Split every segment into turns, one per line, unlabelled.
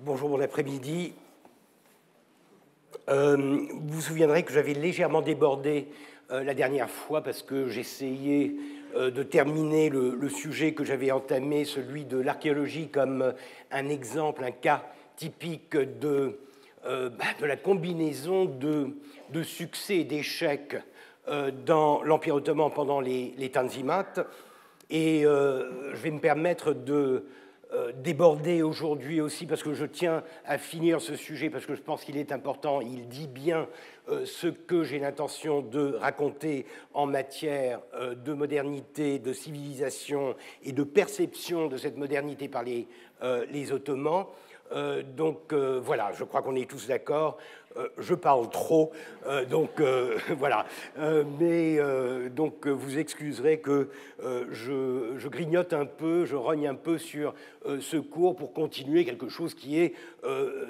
Bonjour, bon après-midi. Vous vous souviendrez que j'avais légèrement débordé la dernière fois parce que j'essayais de terminer le sujet que j'avais entamé, celui de l'archéologie comme un exemple, un cas typique de la combinaison de succès et d'échecs dans l'Empire ottoman pendant les Tanzimat. Et je vais me permettre de déborder aujourd'hui aussi parce que je tiens à finir ce sujet parce que je pense qu'il est important. Il dit bien ce que j'ai l'intention de raconter en matière de modernité, de civilisation et de perception de cette modernité par les Ottomans. Voilà, je crois qu'on est tous d'accord. Je parle trop, voilà. Donc vous excuserez que je grignote un peu, je rogne un peu sur ce cours pour continuer quelque chose qui est,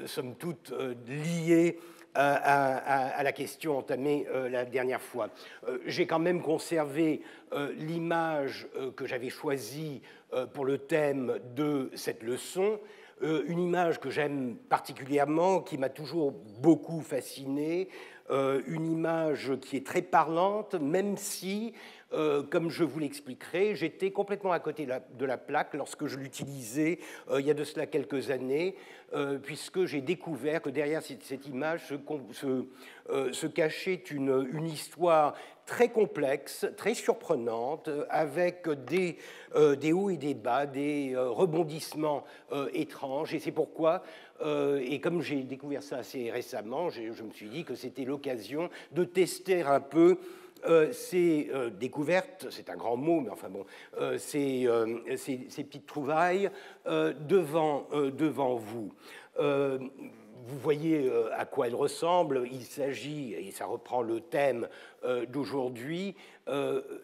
somme toute, lié à la question entamée la dernière fois. J'ai quand même conservé l'image que j'avais choisie pour le thème de cette leçon, une image que j'aime particulièrement, qui m'a toujours beaucoup fasciné, une image qui est très parlante, même si, comme je vous l'expliquerai, j'étais complètement à côté de la plaque lorsque je l'utilisais il y a de cela quelques années, puisque j'ai découvert que derrière cette image se cachait une histoire très complexe, très surprenante, avec des hauts et des bas, des rebondissements étranges. Et c'est pourquoi, et comme j'ai découvert ça assez récemment, je me suis dit que c'était l'occasion de tester un peu ces découvertes, c'est un grand mot, mais enfin bon, ces petites trouvailles devant vous. Vous voyez à quoi elles ressemblent. Il s'agit, et ça reprend le thème d'aujourd'hui,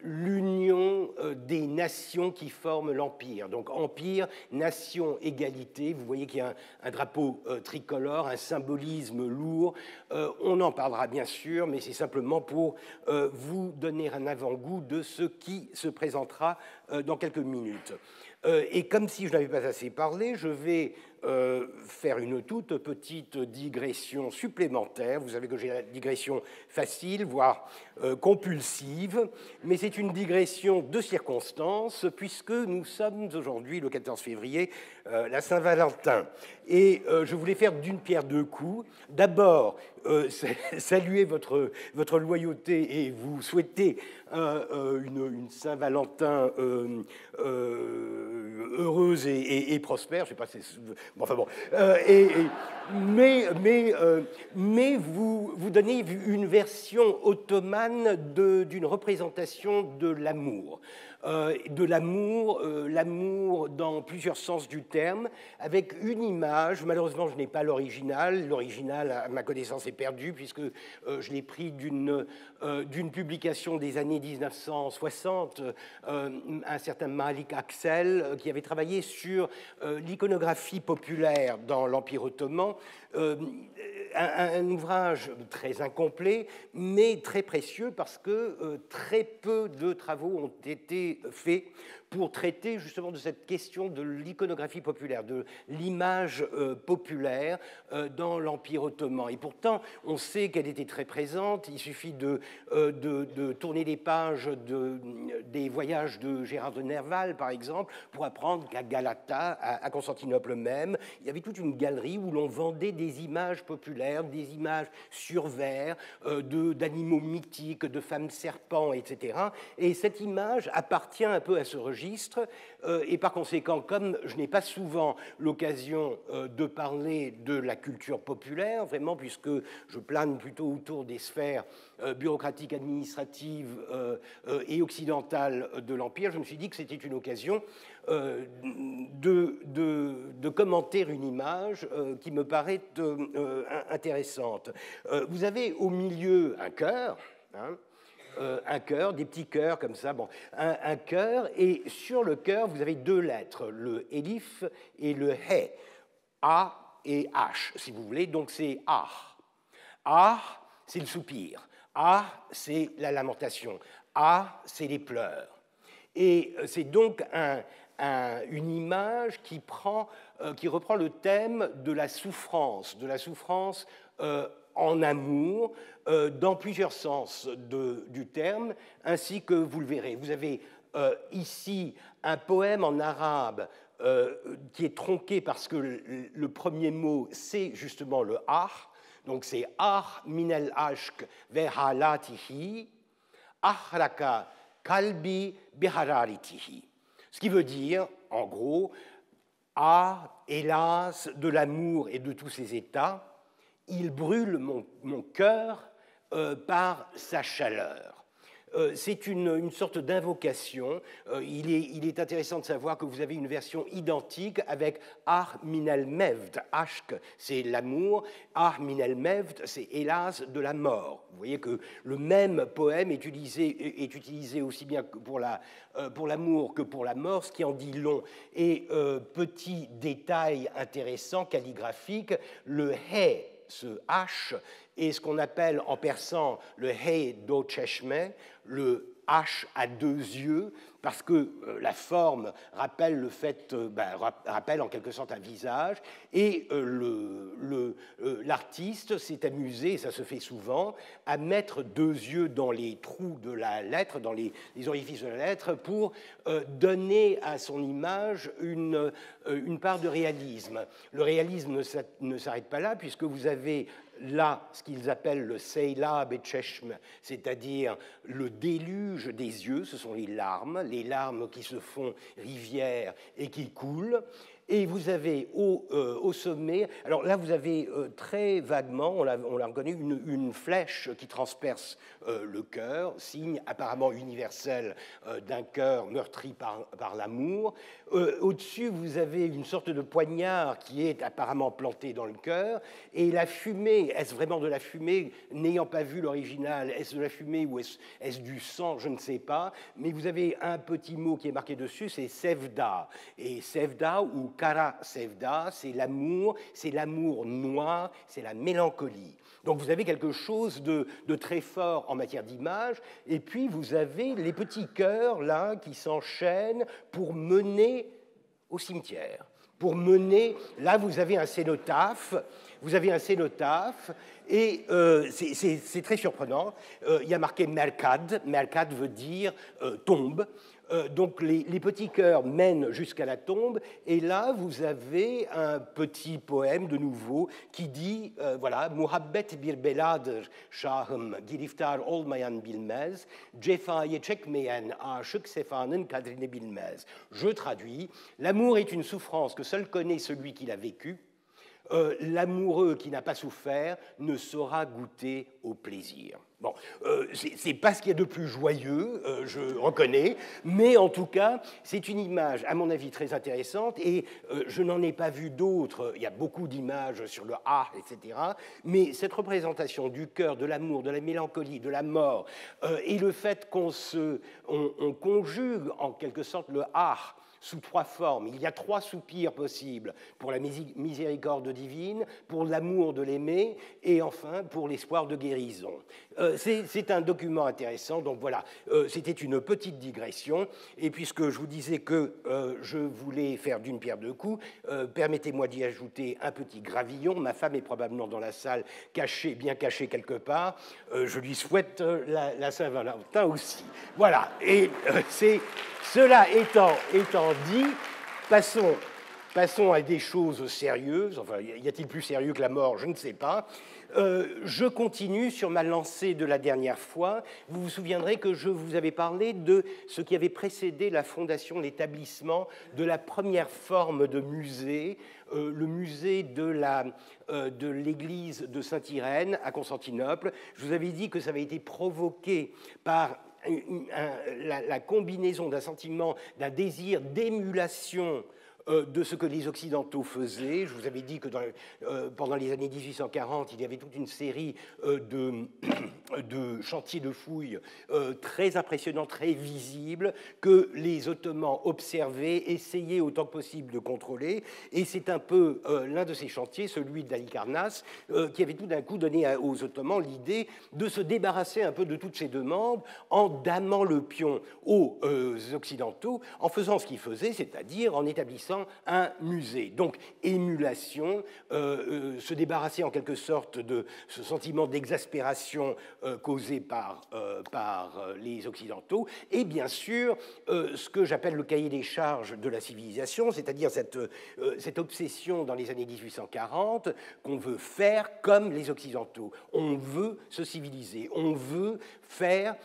l'union des nations qui forment l'Empire. Donc Empire, nation, égalité. Vous voyez qu'il y a un drapeau tricolore, un symbolisme lourd. On en parlera bien sûr, mais c'est simplement pour vous donner un avant-goût de ce qui se présentera dans quelques minutes. Et comme si je n'avais pas assez parlé, je vais faire une toute petite digression supplémentaire. Vous savez que j'ai la digression facile, voire compulsive, mais c'est une digression de circonstance, puisque nous sommes aujourd'hui, le 14 février, la Saint-Valentin. Et je voulais faire d'une pierre deux coups. D'abord, saluer votre loyauté et vous souhaiter une Saint-Valentin heureuse et prospère. Je sais pas, bon, enfin bon. Mais vous donnez une version ottomane d'une représentation de l'amour. L'amour dans plusieurs sens du terme, avec une image. Malheureusement, je n'ai pas l'original. L'original, à ma connaissance, est perdu, puisque je l'ai pris d'une publication des années 1960, un certain Malik Aksel, qui avait travaillé sur l'iconographie populaire dans l'Empire ottoman, un ouvrage très incomplet, mais très précieux parce que très peu de travaux ont été faits pour traiter justement de cette question de l'iconographie populaire, de l'image populaire dans l'Empire ottoman. Et pourtant, on sait qu'elle était très présente. Il suffit de tourner les pages des voyages de Gérard de Nerval, par exemple, pour apprendre qu'à Galata, à Constantinople même, il y avait toute une galerie où l'on vendait des images populaires, des images sur verre, d'animaux mythiques, de femmes serpents, etc. Et cette image appartient un peu à ce registre. Et par conséquent, comme je n'ai pas souvent l'occasion de parler de la culture populaire, vraiment, puisque je plane plutôt autour des sphères bureaucratiques, administratives et occidentales de l'Empire, je me suis dit que c'était une occasion de commenter une image qui me paraît intéressante. Vous avez au milieu un cœur, hein, un cœur, des petits cœurs comme ça, bon, un cœur, et sur le cœur, vous avez deux lettres, le élif et le he, A et H, si vous voulez, donc c'est A. A, c'est le soupir, A, c'est la lamentation, A, c'est les pleurs. Et c'est donc une image qui reprend le thème de la souffrance en amour, dans plusieurs sens du terme, ainsi que vous le verrez. Vous avez ici un poème en arabe qui est tronqué parce que le premier mot, c'est justement le ah. Donc c'est ah minel ashk vehalatihi, ahraka kalbi bihararitihi. Ce qui veut dire, en gros, ah, hélas, de l'amour et de tous ses états, il brûle mon cœur par sa chaleur. C'est une sorte d'invocation. Il est intéressant de savoir que vous avez une version identique avec Ar minel mevd. Ashk, c'est l'amour. Ar minel mevd, c'est hélas de la mort. Vous voyez que le même poème est utilisé aussi bien pour l'amour que pour la mort, ce qui en dit long. Et petit détail intéressant, calligraphique, le he, ce H, est ce qu'on appelle en persan le He do Cheshme, le H à deux yeux, parce que la forme rappelle rappelle en quelque sorte un visage, et l'artiste s'est amusé, et ça se fait souvent, à mettre deux yeux dans les trous de la lettre, dans les orifices de la lettre, pour donner à son image une part de réalisme. Le réalisme ne s'arrête pas là, puisque vous avez là ce qu'ils appellent le Seila Betcheshm, c'est-à-dire le déluge des yeux, ce sont les larmes qui se font rivières et qui coulent. Et vous avez au sommet, alors là vous avez très vaguement, on l'a reconnu, une flèche qui transperce le cœur, signe apparemment universel d'un cœur meurtri par l'amour. Au-dessus, vous avez une sorte de poignard qui est apparemment planté dans le cœur, et la fumée, est-ce vraiment de la fumée? N'ayant pas vu l'original, est-ce de la fumée ou est-ce du sang? Je ne sais pas, mais vous avez un petit mot qui est marqué dessus, c'est Sevda. Et Sevda ou Kara Sevda, c'est l'amour noir, c'est la mélancolie. Donc vous avez quelque chose de très fort en matière d'image, et puis vous avez les petits cœurs là qui s'enchaînent pour mener au cimetière. Pour mener, là vous avez un cénotaphe, et c'est très surprenant. Il y a marqué Merkad. Merkad veut dire tombe. Donc les petits cœurs mènent jusqu'à la tombe, et là vous avez un petit poème de nouveau qui dit voilà, Muhabbet bir belad şahım giriftar olmayan bilmez, cefayı çekmeyen aşık sefanın kadrini bilmez. Je traduis, l'amour est une souffrance que seul connaît celui qui l'a vécu. L'amoureux qui n'a pas souffert ne saura goûter au plaisir. Bon, c'est pas ce qu'il y a de plus joyeux, je reconnais, mais en tout cas, c'est une image, à mon avis, très intéressante, et je n'en ai pas vu d'autres. Il y a beaucoup d'images sur le ah, etc. Mais cette représentation du cœur, de l'amour, de la mélancolie, de la mort, et le fait qu'on conjugue en quelque sorte le ah sous trois formes. Il y a trois soupirs possibles pour la miséricorde divine, pour l'amour de l'aimer et enfin pour l'espoir de guérison. C'est un document intéressant, donc voilà, c'était une petite digression. Et puisque je vous disais que je voulais faire d'une pierre deux coups, permettez-moi d'y ajouter un petit gravillon. Ma femme est probablement dans la salle, bien cachée quelque part. Je lui souhaite la Saint-Valentin aussi. Voilà, et cela étant dit, passons à des choses sérieuses. Enfin, y a-t-il plus sérieux que la mort? Je ne sais pas. Je continue sur ma lancée de la dernière fois. Vous vous souviendrez que je vous avais parlé de ce qui avait précédé la fondation, l'établissement de la première forme de musée, le musée de l'église de Saint-Irène à Constantinople. Je vous avais dit que ça avait été provoqué par la combinaison d'un sentiment, d'un désir d'émulation de ce que les Occidentaux faisaient. Je vous avais dit que pendant les années 1840, il y avait toute une série de chantiers de fouilles très impressionnants, très visibles, que les Ottomans observaient, essayaient autant que possible de contrôler. Et c'est un peu l'un de ces chantiers, celui d'Halicarnasse, qui avait tout d'un coup donné aux Ottomans l'idée de se débarrasser un peu de toutes ces demandes en damant le pion aux Occidentaux, en faisant ce qu'ils faisaient, c'est-à-dire en établissant un musée. Donc, émulation, se débarrasser en quelque sorte de ce sentiment d'exaspération causé par les Occidentaux, et bien sûr, ce que j'appelle le cahier des charges de la civilisation, c'est-à-dire cette obsession dans les années 1840 qu'on veut faire comme les Occidentaux. On veut se civiliser, on veut faire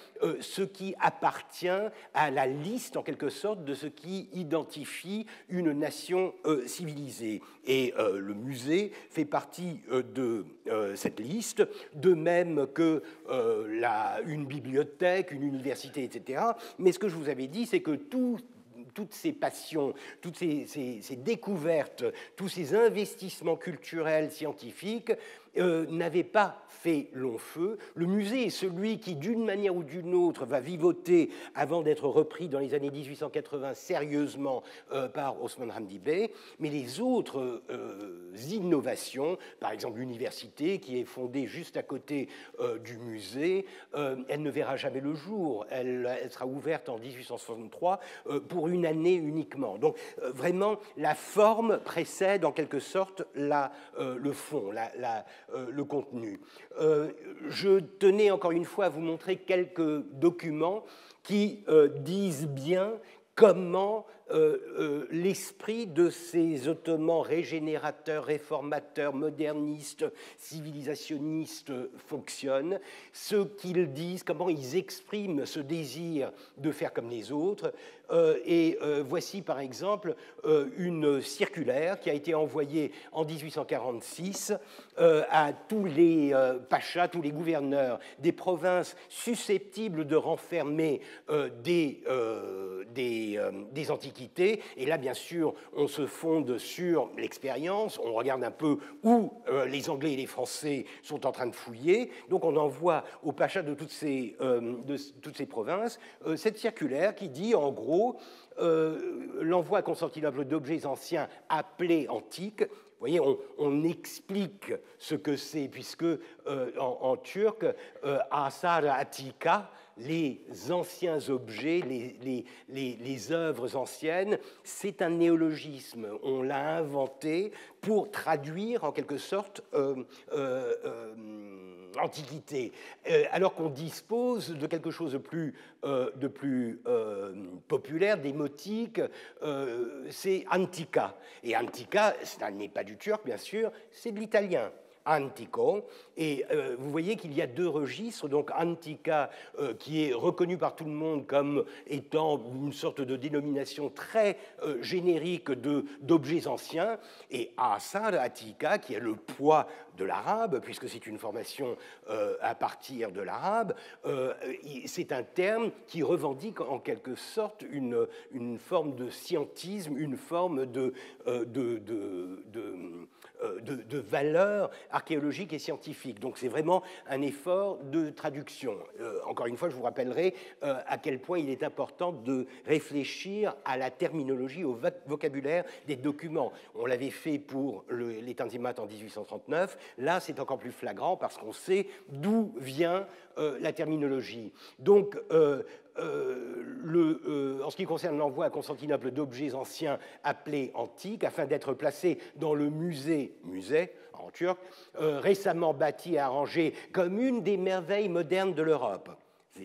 ce qui appartient à la liste, en quelque sorte, de ce qui identifie une nation civilisée. Et le musée fait partie de cette liste, de même que une bibliothèque, une université, etc. Mais ce que je vous avais dit, c'est que toutes ces passions, toutes ces découvertes, tous ces investissements culturels, scientifiques, n'avaient pas fait long feu. Le musée est celui qui, d'une manière ou d'une autre, va vivoter avant d'être repris dans les années 1880 sérieusement par Osman Hamdi Bey, mais les autres innovations, par exemple l'université qui est fondée juste à côté du musée, elle ne verra jamais le jour. Elle sera ouverte en 1863 pour une année uniquement. Donc vraiment, la forme précède en quelque sorte le fond, le contenu. Je tenais encore une fois à vous montrer quelques documents qui disent bien comment l'esprit de ces Ottomans régénérateurs, réformateurs, modernistes, civilisationnistes fonctionne, ce qu'ils disent, comment ils expriment ce désir de faire comme les autres. Voici par exemple une circulaire qui a été envoyée en 1846 à tous les pachas, tous les gouverneurs des provinces susceptibles de renfermer des antiquités. Et là, bien sûr, on se fonde sur l'expérience, on regarde un peu où les Anglais et les Français sont en train de fouiller. Donc on envoie aux pachas de toutes ces provinces cette circulaire qui dit, en gros, l'envoi à Constantinople d'objets anciens appelés antiques. Vous voyez, on explique ce que c'est, puisque en turc, Asar Atika, les anciens objets, les œuvres anciennes, c'est un néologisme. On l'a inventé pour traduire en quelque sorte antiquité, alors qu'on dispose de quelque chose de plus populaire, démotique, c'est antica. Et antica, ça n'est pas du turc, bien sûr, c'est de l'italien. Antico, et vous voyez qu'il y a deux registres, donc Antica, qui est reconnu par tout le monde comme étant une sorte de dénomination très générique d'objets anciens, et Asar Attica, qui est le poids de l'arabe, puisque c'est une formation à partir de l'arabe, c'est un terme qui revendique en quelque sorte une forme de scientisme, une forme de valeur archéologique et scientifique. Donc c'est vraiment un effort de traduction. Encore une fois, je vous rappellerai à quel point il est important de réfléchir à la terminologie, au vocabulaire des documents. On l'avait fait pour les Tanzimat en 1839. Là, c'est encore plus flagrant parce qu'on sait d'où vient la terminologie. Donc, en ce qui concerne l'envoi à Constantinople d'objets anciens appelés antiques, afin d'être placés dans le musée en turc, récemment bâti et arrangé comme une des merveilles modernes de l'Europe.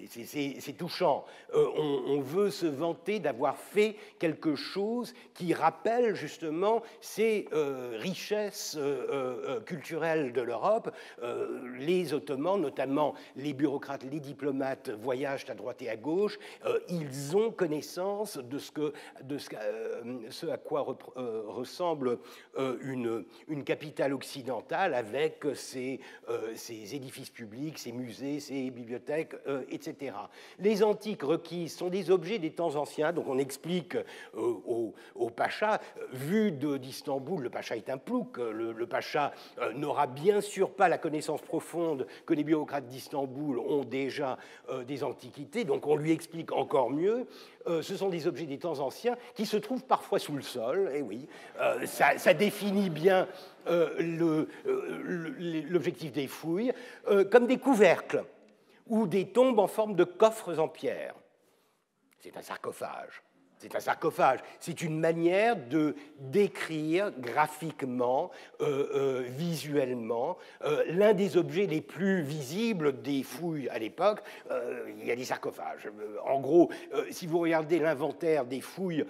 C'est touchant. On veut se vanter d'avoir fait quelque chose qui rappelle justement ces richesses culturelles de l'Europe. Les Ottomans, notamment les bureaucrates, les diplomates, voyagent à droite et à gauche. Ils ont connaissance de ce à quoi ressemble une capitale occidentale avec ses édifices publics, ses musées, ses bibliothèques, etc. etc. Les antiques requises sont des objets des temps anciens, donc on explique au pacha, vu d'Istanbul, le pacha est un plouc, le pacha n'aura bien sûr pas la connaissance profonde que les bureaucrates d'Istanbul ont déjà des antiquités, donc on lui explique encore mieux. Ce sont des objets des temps anciens qui se trouvent parfois sous le sol, et oui, ça définit bien l'objectif des fouilles, comme des couvercles ou des tombes en forme de coffres en pierre. C'est un sarcophage. C'est un sarcophage. C'est une manière de décrire graphiquement, visuellement, l'un des objets les plus visibles des fouilles à l'époque. Il y a des sarcophages. En gros, si vous regardez l'inventaire des fouilles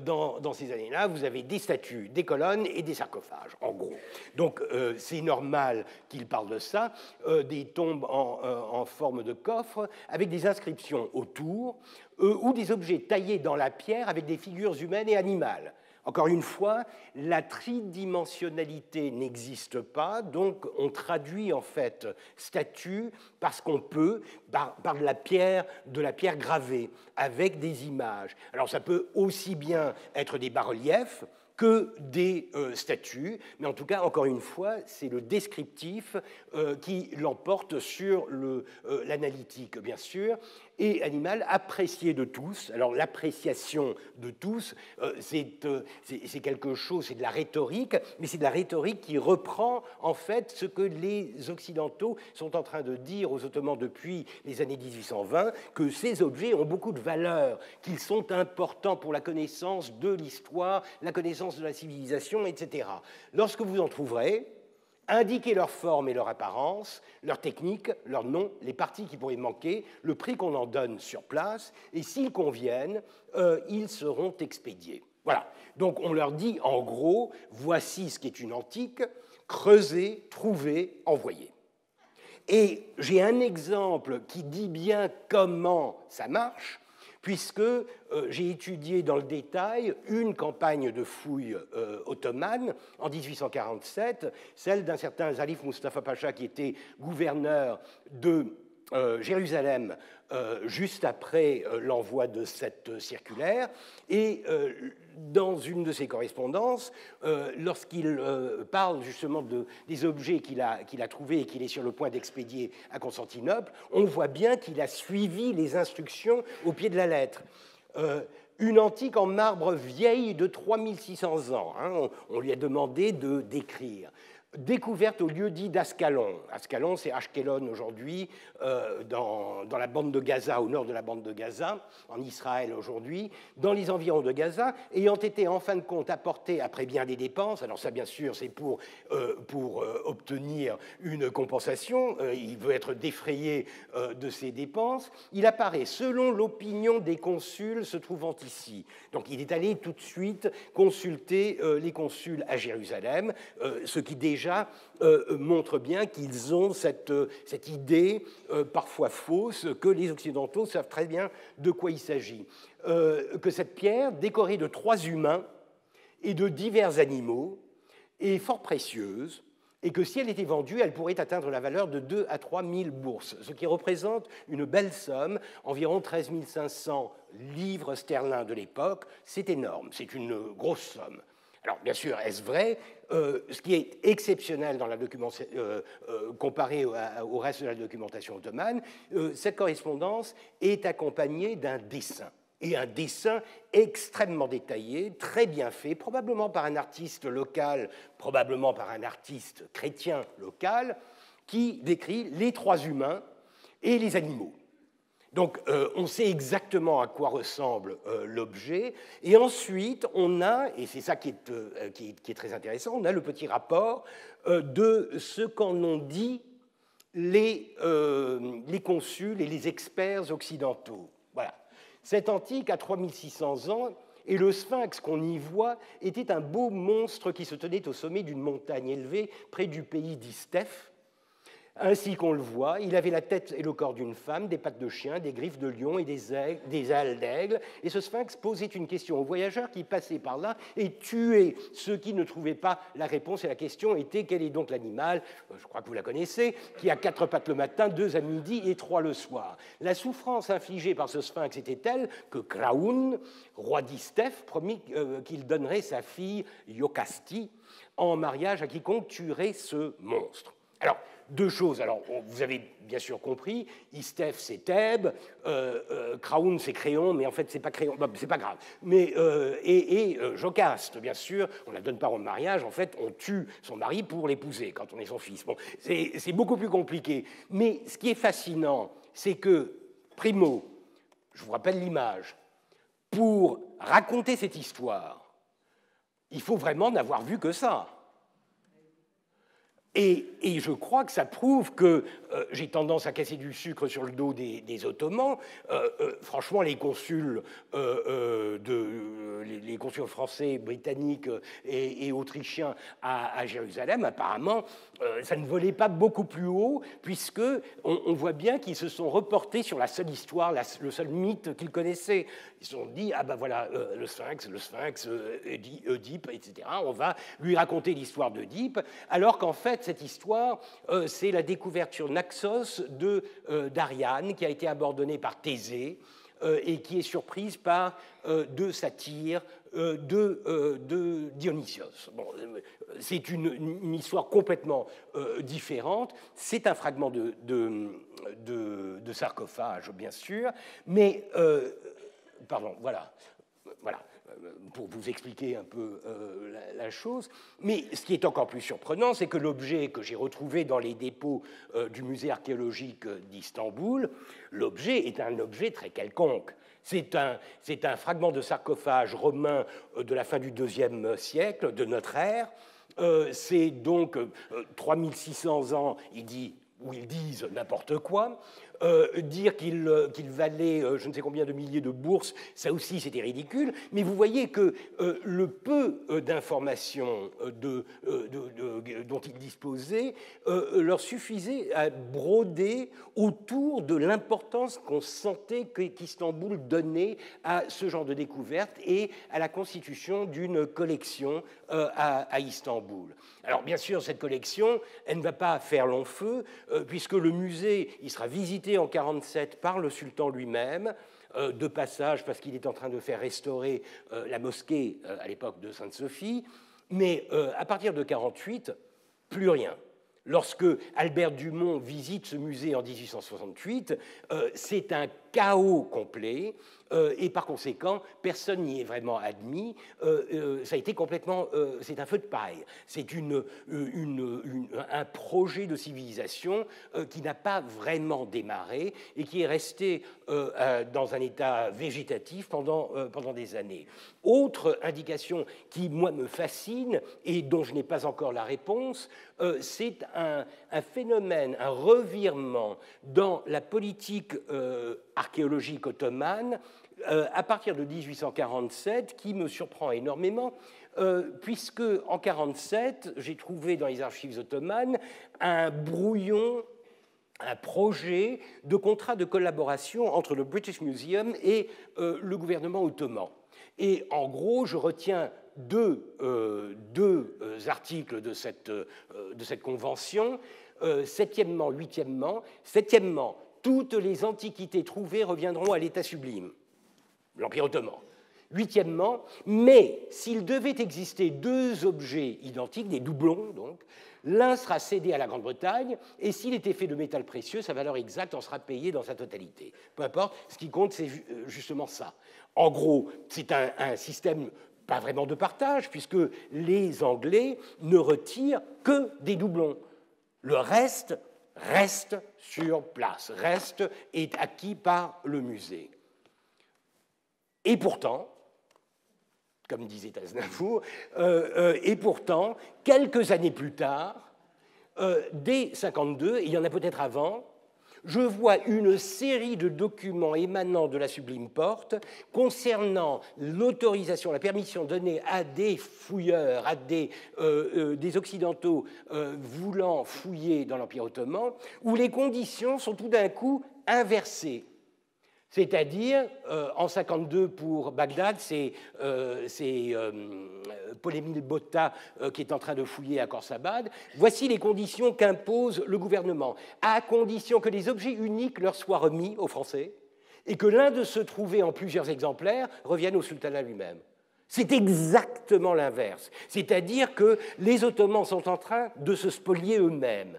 dans ces années-là, vous avez des statues, des colonnes et des sarcophages, en gros. Donc, c'est normal qu'il parle de ça, des tombes en forme de coffre, avec des inscriptions autour, ou des objets taillés dans la pierre avec des figures humaines et animales. Encore une fois, la tridimensionnalité n'existe pas, donc on traduit en fait statue parce qu'on peut par de la pierre gravée avec des images. Alors ça peut aussi bien être des bas-reliefs que des statues, mais en tout cas, encore une fois, c'est le descriptif qui l'emporte sur l'analytique, bien sûr, et animal apprécié de tous. Alors l'appréciation de tous, c'est quelque chose, c'est de la rhétorique, mais c'est de la rhétorique qui reprend en fait ce que les Occidentaux sont en train de dire aux Ottomans depuis les années 1820, que ces objets ont beaucoup de valeur, qu'ils sont importants pour la connaissance de l'histoire, la connaissance de la civilisation, etc. Lorsque vous en trouverez, indiquez leur forme et leur apparence, leur technique, leur nom, les parties qui pourraient manquer, le prix qu'on en donne sur place, et s'ils conviennent, ils seront expédiés. Voilà. Donc on leur dit, en gros, voici ce qu'est une antique, creusez, trouvez, envoyez. Et j'ai un exemple qui dit bien comment ça marche, puisque j'ai étudié dans le détail une campagne de fouilles ottomane en 1847, celle d'un certain Zalif Mustafa Pacha qui était gouverneur de Jérusalem juste après l'envoi de cette circulaire, et dans une de ses correspondances, lorsqu'il parle justement des objets qu'il a trouvés et qu'il est sur le point d'expédier à Constantinople, on voit bien qu'il a suivi les instructions au pied de la lettre. Une antique en marbre vieille de 3600 ans, hein, on lui a demandé de décrire. Découverte au lieu dit d'Ascalon. Ascalon, c'est Ashkelon aujourd'hui, dans la bande de Gaza, au nord de la bande de Gaza, en Israël aujourd'hui, dans les environs de Gaza, ayant été en fin de compte apporté après bien des dépenses. Alors ça, bien sûr, c'est pour obtenir une compensation. Il veut être défrayé de ses dépenses. Il apparaît selon l'opinion des consuls se trouvant ici. Donc il est allé tout de suite consulter les consuls à Jérusalem, ce qui déjà montre bien qu'ils ont cette idée, parfois fausse, que les Occidentaux savent très bien de quoi il s'agit. Que cette pierre, décorée de 3 humains et de divers animaux, est fort précieuse, et que si elle était vendue, elle pourrait atteindre la valeur de 2 à 3 000 bourses, ce qui représente une belle somme, environ 13 500 livres sterling de l'époque. C'est énorme, c'est une grosse somme. Alors, bien sûr, est-ce vrai? Ce qui est exceptionnel dans la documentation, comparé au reste de la documentation ottomane, cette correspondance est accompagnée d'un dessin. Et un dessin extrêmement détaillé, très bien fait, probablement par un artiste local, probablement par un artiste chrétien local, qui décrit les 3 humains et les animaux. Donc, on sait exactement à quoi ressemble l'objet. Et ensuite, on a, et c'est ça qui est très intéressant, on a le petit rapport de ce qu'en ont dit les consuls et les experts occidentaux. Voilà. Cette antique a 3600 ans, et le sphinx qu'on y voit était un beau monstre qui se tenait au sommet d'une montagne élevée près du pays d'Istef. Ainsi qu'on le voit, il avait la tête et le corps d'une femme, des pattes de chien, des griffes de lion et des ailes d'aigle. Et ce sphinx posait une question aux voyageurs qui passaient par là et tuait ceux qui ne trouvaient pas la réponse. Et la question était, quel est donc l'animal, je crois que vous la connaissez, qui a 4 pattes le matin, 2 à midi et 3 le soir. La souffrance infligée par ce sphinx était telle que Craoun, roi d'Istef, promit qu'il donnerait sa fille Iocasti en mariage à quiconque tuerait ce monstre. Alors, 2 choses. Alors, vous avez bien sûr compris, Istef, c'est Thèbes, Craoun, c'est Créon, mais en fait, c'est pas Créon, c'est pas grave. Mais, Jocaste, bien sûr, on ne la donne pas en mariage, en fait, on tue son mari pour l'épouser quand on est son fils. Bon, c'est beaucoup plus compliqué. Mais ce qui est fascinant, c'est que, primo, je vous rappelle l'image, pour raconter cette histoire, il faut vraiment n'avoir vu que ça. Et je crois que ça prouve que j'ai tendance à casser du sucre sur le dos des Ottomans. Franchement, les consuls français, britanniques et autrichiens à Jérusalem, apparemment, ça ne volait pas beaucoup plus haut, puisque on voit bien qu'ils se sont reportés sur la seule histoire, le seul mythe qu'ils connaissaient. Ils se sont dit, ah ben voilà, le Sphinx, Oedipe, etc. On va lui raconter l'histoire d'Oedipe, alors qu'en fait, cette histoire, c'est la découverte sur Naxos d'Ariane, qui a été abandonnée par Thésée et qui est surprise par 2 satyres de Dionysios. Bon, c'est une histoire complètement différente. C'est un fragment de sarcophage, bien sûr, mais... pardon, voilà. Pour vous expliquer un peu la chose. Mais ce qui est encore plus surprenant, c'est que l'objet que j'ai retrouvé dans les dépôts du musée archéologique d'Istanbul, l'objet est un objet très quelconque. C'est un fragment de sarcophage romain de la fin du IIe siècle de notre ère. C'est donc 3600 ans, ils disent n'importe quoi. Dire qu'il valait je ne sais combien de milliers de bourses, ça aussi c'était ridicule, mais vous voyez que le peu d'informations dont ils disposaient leur suffisait à broder autour de l'importance qu'on sentait qu'Istanbul donnait à ce genre de découverte et à la constitution d'une collection à Istanbul. Alors bien sûr, cette collection, elle ne va pas faire long feu, puisque le musée, il sera visité en 1947 par le sultan lui-même, de passage parce qu'il est en train de faire restaurer la mosquée à l'époque de Sainte-Sophie, mais à partir de 1948, plus rien. Lorsque Albert Dumont visite ce musée en 1868, c'est un chaos complet et par conséquent, personne n'y est vraiment admis. Ça a été complètement... c'est un feu de paille. C'est un projet de civilisation qui n'a pas vraiment démarré et qui est resté dans un état végétatif pendant des années. Autre indication qui, moi, me fascine et dont je n'ai pas encore la réponse, c'est un phénomène, un revirement dans la politique archéologique ottomane à partir de 1847 qui me surprend énormément, puisque en 1947, j'ai trouvé dans les archives ottomanes un brouillon, un projet de contrat de collaboration entre le British Museum et le gouvernement ottoman. Et en gros, je retiens deux articles de cette convention, septièmement, huitièmement. Septièmement, toutes les antiquités trouvées reviendront à l'état sublime, l'Empire ottoman. Huitièmement, mais s'il devait exister 2 objets identiques, des doublons donc, l'un sera cédé à la Grande-Bretagne, et s'il était fait de métal précieux, sa valeur exacte en sera payée dans sa totalité. Peu importe, ce qui compte, c'est justement ça. En gros, c'est un système pas vraiment de partage, puisque les Anglais ne retirent que des doublons. Le reste sur place, est acquis par le musée. Et pourtant, comme disait Aznavour, et pourtant, quelques années plus tard, dès 1952, il y en a peut-être avant, je vois une série de documents émanant de la Sublime Porte concernant l'autorisation, la permission donnée à des fouilleurs, à des Occidentaux voulant fouiller dans l'Empire ottoman, où les conditions sont tout d'un coup inversées. C'est-à-dire, en 52 pour Bagdad, c'est Polémil Botta qui est en train de fouiller à Khorsabad. Voici les conditions qu'impose le gouvernement, à condition que les objets uniques leur soient remis aux Français et que l'un de ceux trouvés en plusieurs exemplaires revienne au sultanat lui-même. C'est exactement l'inverse. C'est-à-dire que les Ottomans sont en train de se spolier eux-mêmes.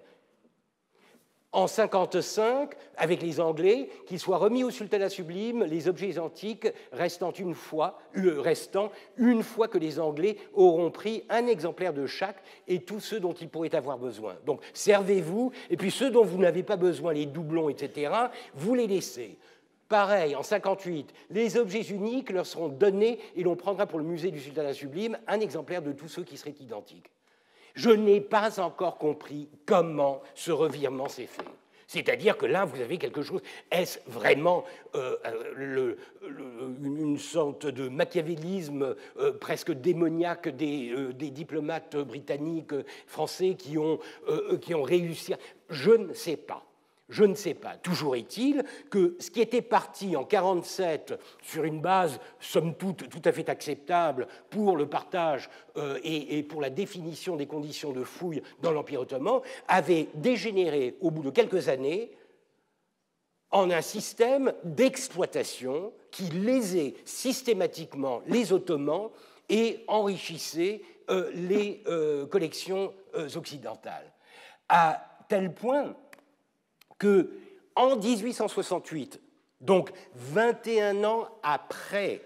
En 1955, avec les Anglais, qu'ils soient remis au sultanat sublime, les objets antiques restant une fois que les Anglais auront pris un exemplaire de chaque et tous ceux dont ils pourraient avoir besoin. Donc, servez-vous, et puis ceux dont vous n'avez pas besoin, les doublons, etc., vous les laissez. Pareil, en 1958, les objets uniques leur seront donnés et l'on prendra pour le musée du sultanat sublime un exemplaire de tous ceux qui seraient identiques. Je n'ai pas encore compris comment ce revirement s'est fait. C'est-à-dire que là, vous avez quelque chose. Est-ce vraiment une sorte de machiavélisme presque démoniaque des diplomates britanniques, français qui ont réussi? Je ne sais pas. Je ne sais pas. Toujours est-il que ce qui était parti en 1947 sur une base, somme toute, tout à fait acceptable pour le partage et pour la définition des conditions de fouille dans l'Empire ottoman, avait dégénéré au bout de quelques années en un système d'exploitation qui lésait systématiquement les Ottomans et enrichissait les collections occidentales. À tel point qu'en 1868, donc 21 ans après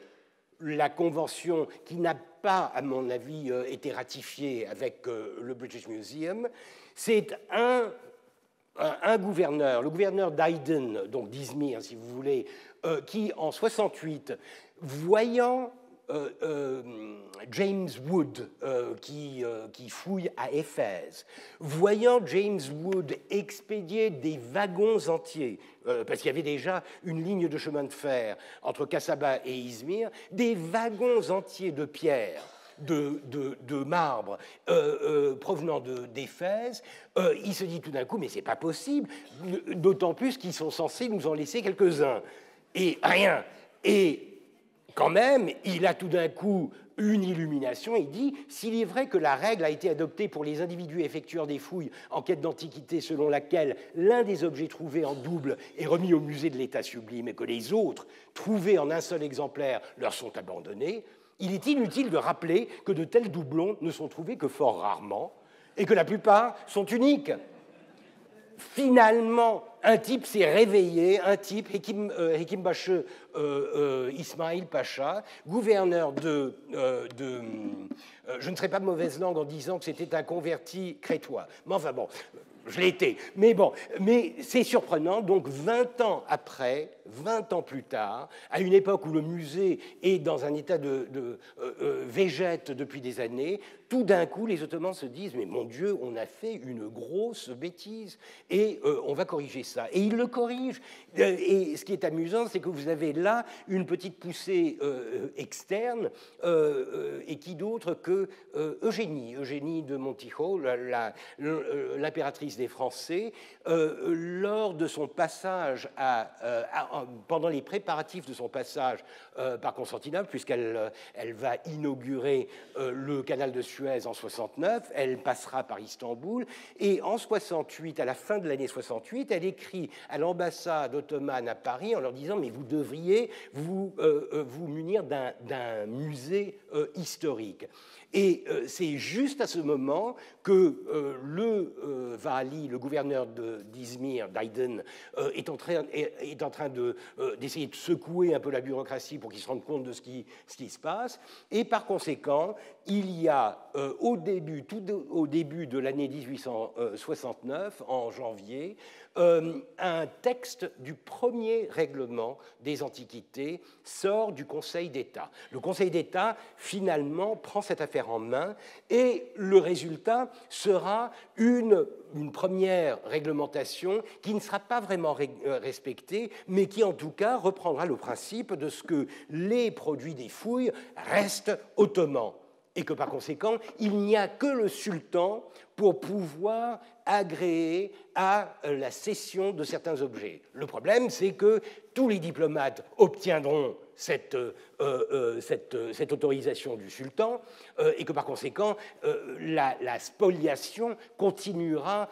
la convention qui n'a pas, à mon avis, été ratifiée avec le British Museum, c'est un gouverneur, le gouverneur d'Aydın, donc d'Izmir, si vous voulez, qui, en 68, voyant James Wood qui fouille à Éphèse, voyant James Wood expédier des wagons entiers, parce qu'il y avait déjà une ligne de chemin de fer entre Kassaba et Izmir, des wagons entiers de pierre, de marbre provenant d'Éphèse, il se dit tout d'un coup, mais c'est pas possible, d'autant plus qu'ils sont censés nous en laisser quelques-uns. Et rien. Et quand même, il a tout d'un coup une illumination, il dit « S'il est vrai que la règle a été adoptée pour les individus effectuant des fouilles en quête d'antiquité selon laquelle l'un des objets trouvés en double est remis au musée de l'État sublime et que les autres, trouvés en un seul exemplaire, leur sont abandonnés, il est inutile de rappeler que de tels doublons ne sont trouvés que fort rarement et que la plupart sont uniques. » Finalement, un type s'est réveillé, un type, Hekim Başı Ismail Pacha, gouverneur je ne serai pas de mauvaise langue en disant que c'était un converti crétois. Mais enfin bon, je l'ai été. Mais bon, mais c'est surprenant, donc 20 ans après, 20 ans plus tard, à une époque où le musée est dans un état de végète depuis des années, tout d'un coup, les Ottomans se disent « Mais mon Dieu, on a fait une grosse bêtise et on va corriger ça. » Et ils le corrigent. Et ce qui est amusant, c'est que vous avez là une petite poussée externe, et qui d'autre que Eugénie de Montijo, l'impératrice des Français, lors de son passage pendant les préparatifs de son passage par Constantinople, puisqu'elle va inaugurer le canal de Suez en 69, elle passera par Istanbul, et en 68, à la fin de l'année 68, elle écrit à l'ambassade ottomane à Paris en leur disant « Mais vous devriez vous munir d'un musée historique ». Et c'est juste à ce moment que le Vali, le gouverneur d'Izmir, d'Aydın, est en train d'essayer de secouer un peu la bureaucratie pour qu'ils se rendent compte de ce qui se passe. Et par conséquent, il y a tout au début de l'année 1869, en janvier, un texte du premier règlement des Antiquités sort du Conseil d'État. Le Conseil d'État, finalement, prend cette affaire en main et le résultat sera une première réglementation qui ne sera pas vraiment respectée, mais qui, en tout cas, reprendra le principe de ce que les produits des fouilles restent ottomans et que, par conséquent, il n'y a que le sultan pour pouvoir agréer à la cession de certains objets. Le problème, c'est que tous les diplomates obtiendront cette autorisation du sultan et que par conséquent la spoliation continuera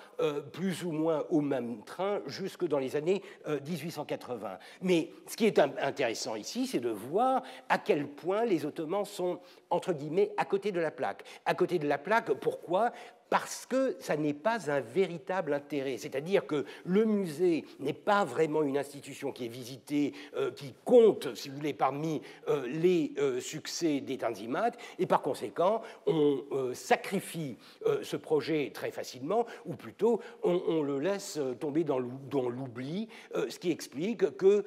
plus ou moins au même train jusque dans les années 1880. Mais ce qui est intéressant ici, c'est de voir à quel point les Ottomans sont, entre guillemets, à côté de la plaque. À côté de la plaque, pourquoi ? Parce que ça n'est pas un véritable intérêt. C'est-à-dire que le musée n'est pas vraiment une institution qui est visitée, qui compte, si vous voulez, parmi les succès des Tanzimat, et par conséquent, on sacrifie ce projet très facilement, ou plutôt, on le laisse tomber dans l'oubli, ce qui explique que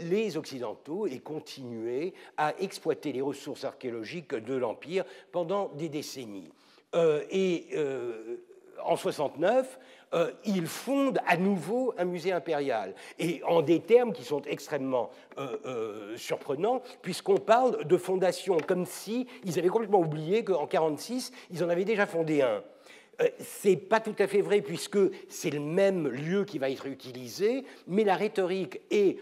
les Occidentaux aient continué à exploiter les ressources archéologiques de l'Empire pendant des décennies. En 69, il fonde à nouveau un musée impérial, et en des termes qui sont extrêmement surprenants, puisqu'on parle de fondation, comme si ils avaient complètement oublié qu'en 1946, ils en avaient déjà fondé un. C'est pas tout à fait vrai puisque c'est le même lieu qui va être utilisé, mais la rhétorique est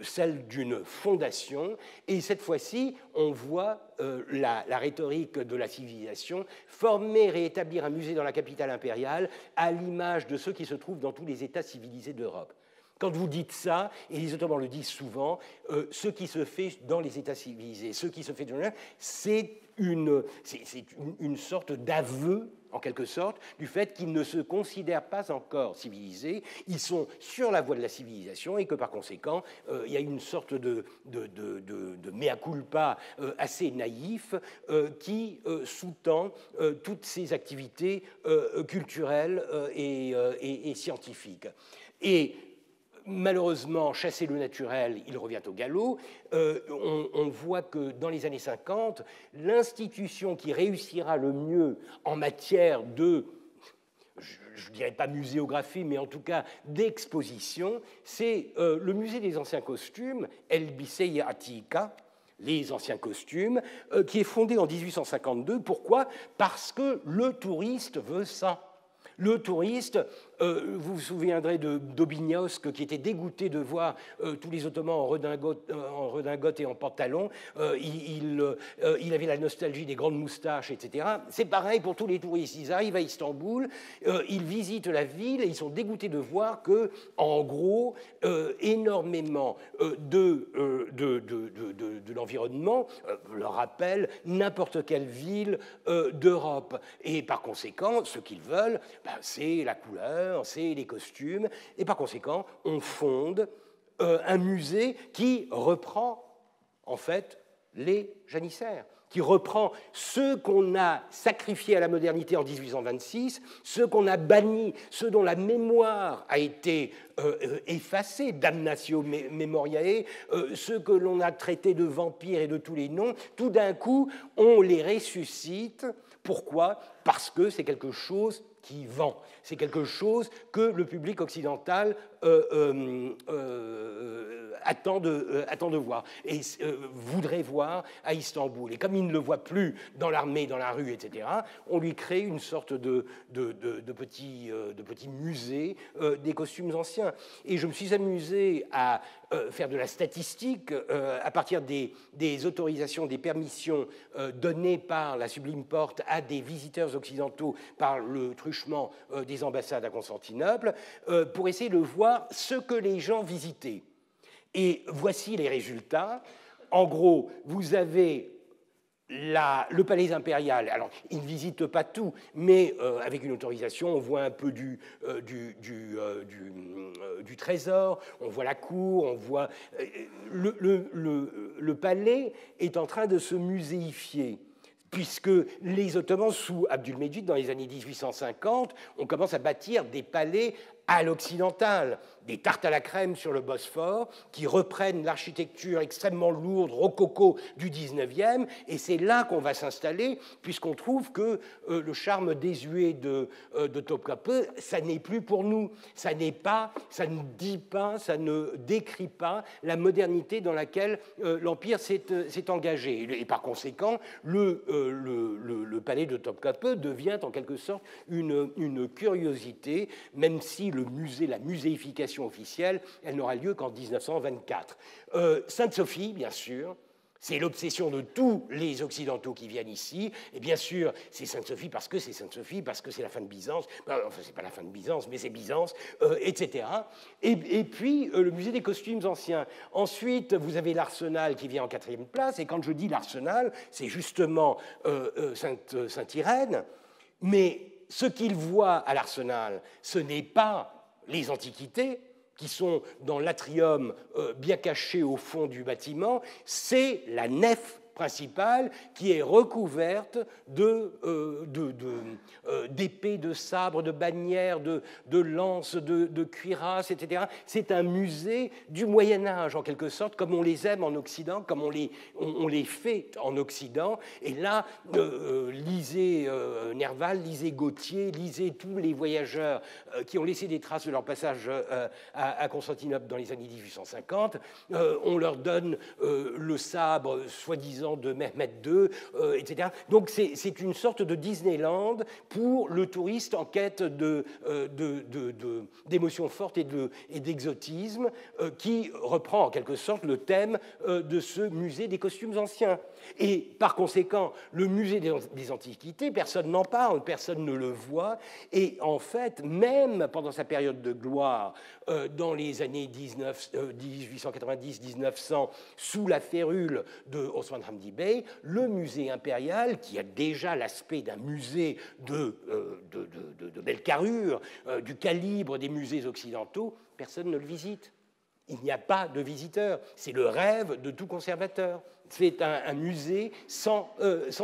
celle d'une fondation, et cette fois-ci, on voit la rhétorique de la civilisation former, réétablir un musée dans la capitale impériale à l'image de ceux qui se trouvent dans tous les États civilisés d'Europe. Quand vous dites ça, et les Ottomans le disent souvent, ce qui se fait dans les États civilisés, ce qui se fait dans c'est une sorte d'aveu, en quelque sorte, du fait qu'ils ne se considèrent pas encore civilisés, ils sont sur la voie de la civilisation et que par conséquent, il y a une sorte de mea culpa assez naïf qui sous-tend toutes ces activités culturelles et scientifiques. Et malheureusement, chasser le naturel, il revient au galop. On voit que dans les années 50, l'institution qui réussira le mieux en matière de, je ne dirais pas muséographie, mais en tout cas d'exposition, c'est le musée des anciens costumes, El Bisei Atika, les anciens costumes, qui est fondé en 1852. Pourquoi ? Parce que le touriste veut ça. Le touriste, vous vous souviendrez d'Aubignosc qui était dégoûté de voir tous les Ottomans en redingote et en pantalon. Il avait la nostalgie des grandes moustaches, etc. C'est pareil pour tous les touristes. Ils arrivent à Istanbul, ils visitent la ville et ils sont dégoûtés de voir que, en gros, énormément de l'environnement leur rappelle n'importe quelle ville d'Europe. Et par conséquent, ce qu'ils veulent, c'est la couleur, c'est les costumes, et par conséquent, on fonde un musée qui reprend, en fait, les janissaires, qui reprend ce qu'on a sacrifié à la modernité en 1826, ce qu'on a banni, ce dont la mémoire a été effacée, damnatio memoriae, ce que l'on a traité de vampires et de tous les noms, tout d'un coup, on les ressuscite. Pourquoi ? Parce que c'est quelque chose qui vend. C'est quelque chose que le public occidental attend de voir et voudrait voir à Istanbul. Et comme il ne le voit plus dans l'armée, dans la rue, etc., on lui crée une sorte de petit musée des costumes anciens. Et je me suis amusé à faire de la statistique à partir des autorisations, des permissions données par la Sublime Porte à des visiteurs occidentaux par le truchement des ambassades à Constantinople, pour essayer de voir ce que les gens visitaient. Et voici les résultats. En gros, vous avez le palais impérial. Alors, il ne visite pas tout, mais avec une autorisation, on voit un peu du trésor, on voit la cour, on voit... Le palais est en train de se muséifier. puisque les Ottomans, sous Abdülmecid, dans les années 1850, on commence à bâtir des palais à l'occidental, des tartes à la crème sur le Bosphore, qui reprennent l'architecture extrêmement lourde, rococo du 19e, et c'est là qu'on va s'installer, puisqu'on trouve que le charme désuet de Topkapı, ça n'est plus pour nous, ça n'est pas, ça ne dit pas, ça ne décrit pas la modernité dans laquelle l'Empire s'est engagé. Et par conséquent, le palais de Topkapı devient en quelque sorte une curiosité, même si le musée, la muséification officielle, elle n'aura lieu qu'en 1924. Sainte-Sophie, bien sûr, c'est l'obsession de tous les Occidentaux qui viennent ici. Et bien sûr, c'est Sainte-Sophie parce que c'est Sainte-Sophie, parce que c'est la fin de Byzance. Enfin, c'est pas la fin de Byzance, mais c'est Byzance, etc. Et puis, le musée des costumes anciens. Ensuite, vous avez l'Arsenal qui vient en 4e place. Et quand je dis l'Arsenal, c'est justement Sainte-Irène. Mais ce qu'il voit à l'Arsenal, ce n'est pas les antiquités qui sont dans l'atrium bien caché au fond du bâtiment, c'est la nef principale qui est recouverte d'épées, de sabres, de bannières, de lances, de cuirasses, etc. C'est un musée du Moyen-Âge, en quelque sorte, comme on les aime en Occident, comme on les fait en Occident. Et là, lisez Nerval, lisez Gautier, lisez tous les voyageurs qui ont laissé des traces de leur passage à Constantinople dans les années 1850. On leur donne le sabre, soi-disant, de Mehmed II, etc. Donc c'est une sorte de Disneyland pour le touriste en quête d'émotions fortes et d'exotisme, qui reprend en quelque sorte le thème de ce musée des costumes anciens. Et par conséquent, le musée des Antiquités, personne n'en parle, personne ne le voit, et en fait, même pendant sa période de gloire, dans les années 1890-1900, sous la férule de Osman Hamdi Bey, le musée impérial, qui a déjà l'aspect d'un musée de belle carrure, du calibre des musées occidentaux, personne ne le visite. Il n'y a pas de visiteurs. C'est le rêve de tout conservateur. C'est un musée sans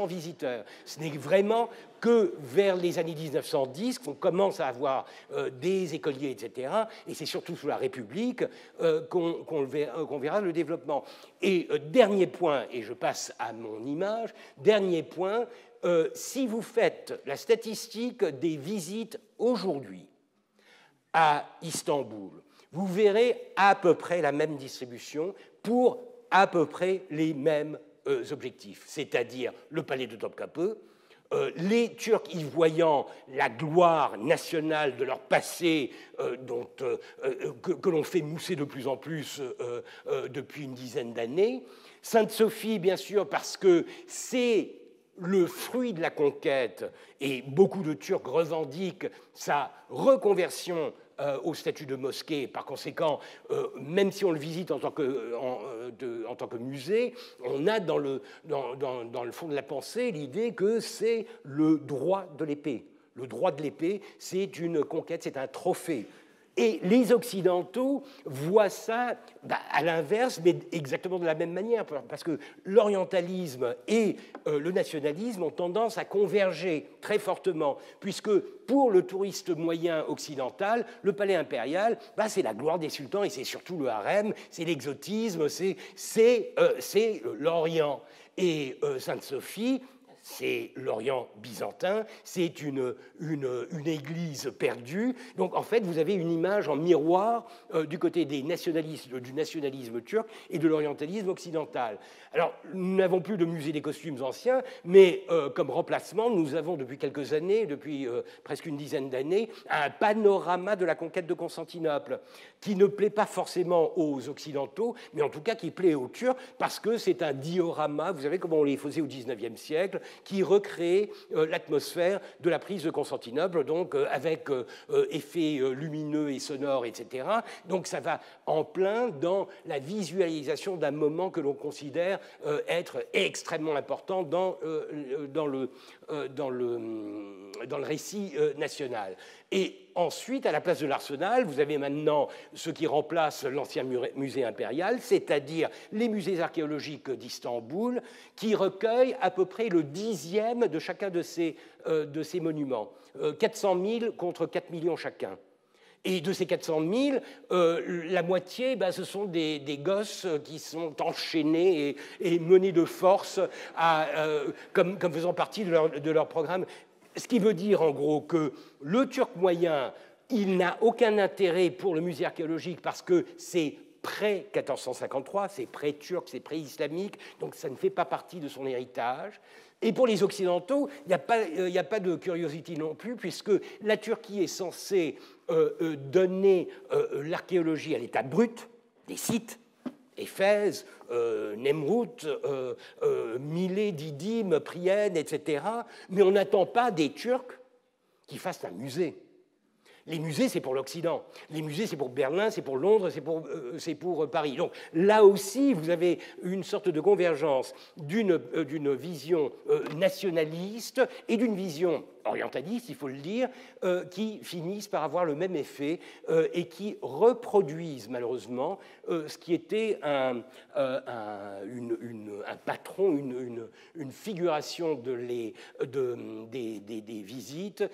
visiteurs. Ce n'est vraiment que vers les années 1910 qu'on commence à avoir des écoliers, etc. Et c'est surtout sous la République qu'on verra le développement. Et dernier point, et je passe à mon image, dernier point, si vous faites la statistique des visites aujourd'hui à Istanbul, vous verrez à peu près la même distribution pour à peu près les mêmes objectifs, c'est-à-dire le palais de Topkapı, les Turcs y voyant la gloire nationale de leur passé que l'on fait mousser de plus en plus depuis une dizaine d'années, Sainte-Sophie, bien sûr, parce que c'est le fruit de la conquête, et beaucoup de Turcs revendiquent sa reconversion au statut de mosquée. Par conséquent, même si on le visite en tant que musée, on a dans le fond de la pensée l'idée que c'est le droit de l'épée. Le droit de l'épée, c'est une conquête, c'est un trophée. Et les Occidentaux voient ça à l'inverse, mais exactement de la même manière, parce que l'orientalisme et le nationalisme ont tendance à converger très fortement, puisque pour le touriste moyen occidental, le palais impérial, c'est la gloire des sultans et c'est surtout le harem, c'est l'exotisme, c'est l'Orient. Et Sainte-Sophie, c'est l'Orient byzantin, c'est une église perdue. Donc en fait, vous avez une image en miroir du côté du nationalisme turc et de l'orientalisme occidental. Alors, nous n'avons plus de musée des costumes anciens, mais comme remplacement, nous avons depuis quelques années, depuis presque une dizaine d'années, un panorama de la conquête de Constantinople, qui ne plaît pas forcément aux Occidentaux, mais en tout cas qui plaît aux Turcs, parce que c'est un diorama, vous savez comment on les faisait au XIXe siècle, qui recrée l'atmosphère de la prise de Constantinople, donc avec effets lumineux et sonores, etc. Donc ça va en plein dans la visualisation d'un moment que l'on considère être extrêmement important dans dans le récit national. Et ensuite, à la place de l'Arsenal, vous avez maintenant ce qui remplace l'ancien musée impérial, c'est-à-dire les musées archéologiques d'Istanbul, qui recueillent à peu près le 10e de chacun de ces monuments. 400 000 contre 4 millions chacun. Et de ces 400 000, la moitié, ce sont des gosses qui sont enchaînés et menés de force comme faisant partie de leur programme. Ce qui veut dire en gros que le Turc moyen, il n'a aucun intérêt pour le musée archéologique parce que c'est pré-1453, c'est pré-turc, c'est pré-islamique, donc ça ne fait pas partie de son héritage. Et pour les Occidentaux, il n'y a pas de curiosité non plus, puisque la Turquie est censée donner l'archéologie à l'état brut, des sites, Éphèse, Nemrut, Milet, Didyme, Priene, etc. Mais on n'attend pas des Turcs qui fassent un musée. Les musées, c'est pour l'Occident. Les musées, c'est pour Berlin, c'est pour Londres, c'est pour Paris. Donc là aussi, vous avez une sorte de convergence d'une vision nationaliste et d'une vision orientaliste, il faut le dire, qui finissent par avoir le même effet et qui reproduisent malheureusement ce qui était un patron, une figuration des visites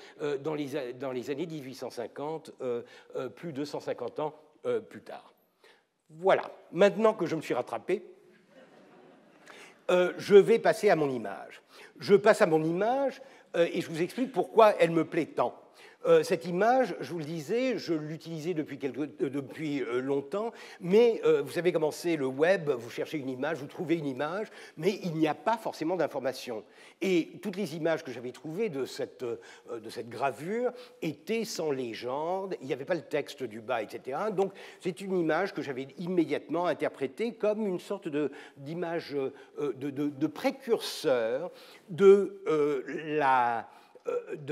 dans les années 1850, plus de 150 ans plus tard. Voilà, maintenant que je me suis rattrapé, je vais passer à mon image. Je passe à mon image et je vous explique pourquoi elle me plaît tant. Cette image, je vous le disais, je l'utilisais depuis longtemps, mais vous savez comment c'est le web, vous cherchez une image, vous trouvez une image, mais il n'y a pas forcément d'informations. Et toutes les images que j'avais trouvées de cette gravure étaient sans légende, il n'y avait pas le texte du bas, etc. Donc c'est une image que j'avais immédiatement interprétée comme une sorte d'image de précurseur de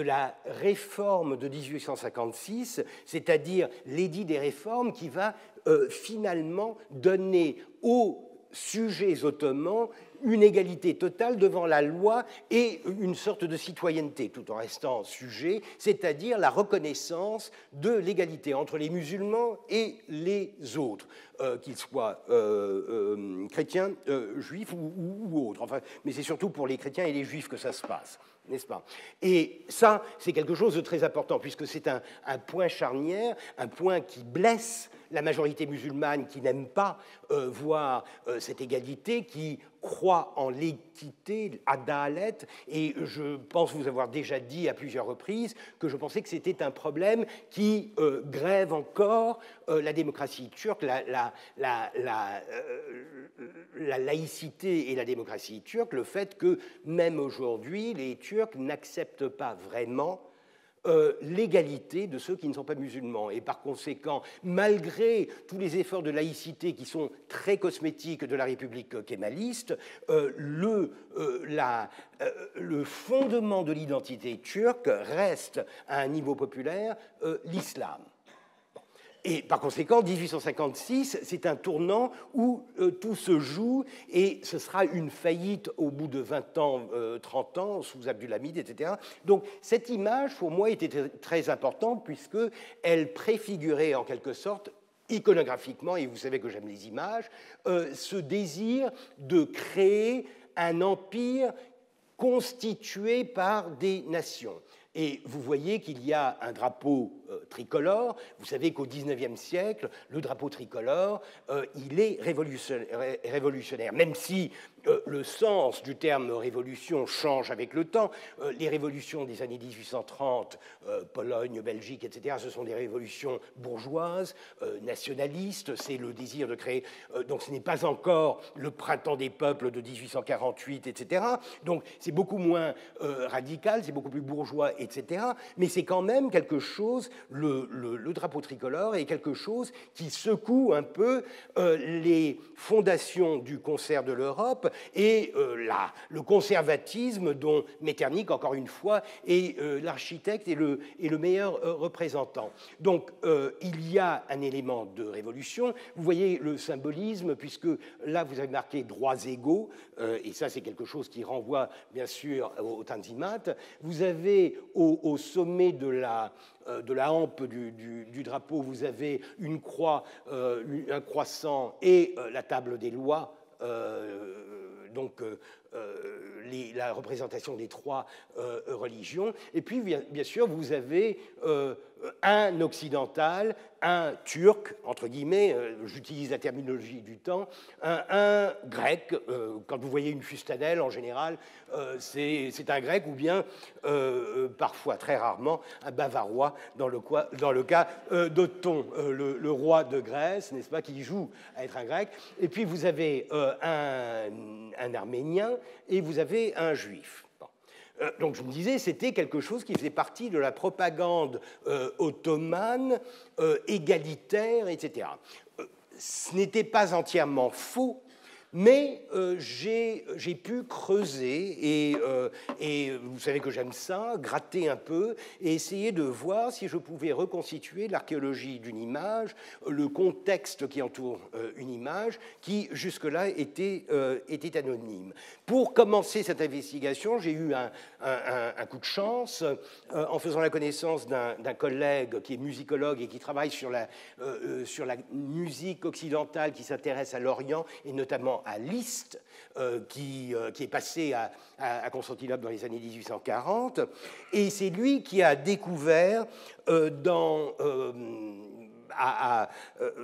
la réforme de 1856, c'est-à-dire l'édit des réformes qui va finalement donner aux sujets ottomans une égalité totale devant la loi et une sorte de citoyenneté, tout en restant sujet, c'est-à-dire la reconnaissance de l'égalité entre les musulmans et les autres, qu'ils soient chrétiens, juifs ou autres. Enfin, mais c'est surtout pour les chrétiens et les juifs que ça se passe, n'est-ce pas? Et ça, c'est quelque chose de très important, puisque c'est un point charnière, un point qui blesse la majorité musulmane qui n'aime pas voir cette égalité, qui croit en l'équité, adalet, et je pense vous avoir déjà dit à plusieurs reprises que je pensais que c'était un problème qui grève encore la démocratie turque, la laïcité et la démocratie turque, le fait que même aujourd'hui, les Turcs n'acceptent pas vraiment l'égalité de ceux qui ne sont pas musulmans. Et par conséquent, malgré tous les efforts de laïcité qui sont très cosmétiques de la République kémaliste, le fondement de l'identité turque reste à un niveau populaire l'islam. Et par conséquent, 1856, c'est un tournant où tout se joue et ce sera une faillite au bout de 20 ans, 30 ans, sous Abdulhamid, etc. Donc cette image, pour moi, était très importante puisqu'elle préfigurait en quelque sorte, iconographiquement, et vous savez que j'aime les images, ce désir de créer un empire constitué par des nations. Et vous voyez qu'il y a un drapeau tricolore. Vous savez qu'au XIXe siècle, le drapeau tricolore, il est révolutionnaire, même si le sens du terme révolution change avec le temps. Les révolutions des années 1830, Pologne, Belgique, etc., ce sont des révolutions bourgeoises, nationalistes, c'est le désir de créer... donc ce n'est pas encore le printemps des peuples de 1848, etc. Donc c'est beaucoup moins radical, c'est beaucoup plus bourgeois, etc. Mais c'est quand même quelque chose le drapeau tricolore est quelque chose qui secoue un peu les fondations du concert de l'Europe et le conservatisme dont Metternich, encore une fois, est l'architecte et le meilleur représentant. Donc, il y a un élément de révolution. Vous voyez le symbolisme, puisque là, vous avez marqué droits égaux, et ça, c'est quelque chose qui renvoie, bien sûr, au Tanzimat. Vous avez au sommet de la hampe du drapeau, vous avez une croix, un croissant et la table des lois, donc la représentation des trois religions. Et puis, bien sûr, vous avez un occidental, un turc, entre guillemets, j'utilise la terminologie du temps, un grec. Quand vous voyez une fustanelle, en général, c'est un grec, ou bien, parfois, très rarement, un bavarois, dans le cas d'Othon, le roi de Grèce, n'est-ce pas, qui joue à être un grec. Et puis, vous avez un arménien et vous avez un juif. Donc je me disais, c'était quelque chose qui faisait partie de la propagande ottomane, égalitaire, etc. Ce n'était pas entièrement faux, mais j'ai pu creuser, et vous savez que j'aime ça, gratter un peu, et essayer de voir si je pouvais reconstituer l'archéologie d'une image, le contexte qui entoure une image, qui jusque-là était anonyme. Pour commencer cette investigation, j'ai eu un coup de chance en faisant la connaissance d'un collègue qui est musicologue et qui travaille sur la musique occidentale qui s'intéresse à l'Orient, et notamment à Liszt, qui est passé à Constantinople dans les années 1840. Et c'est lui qui a découvert je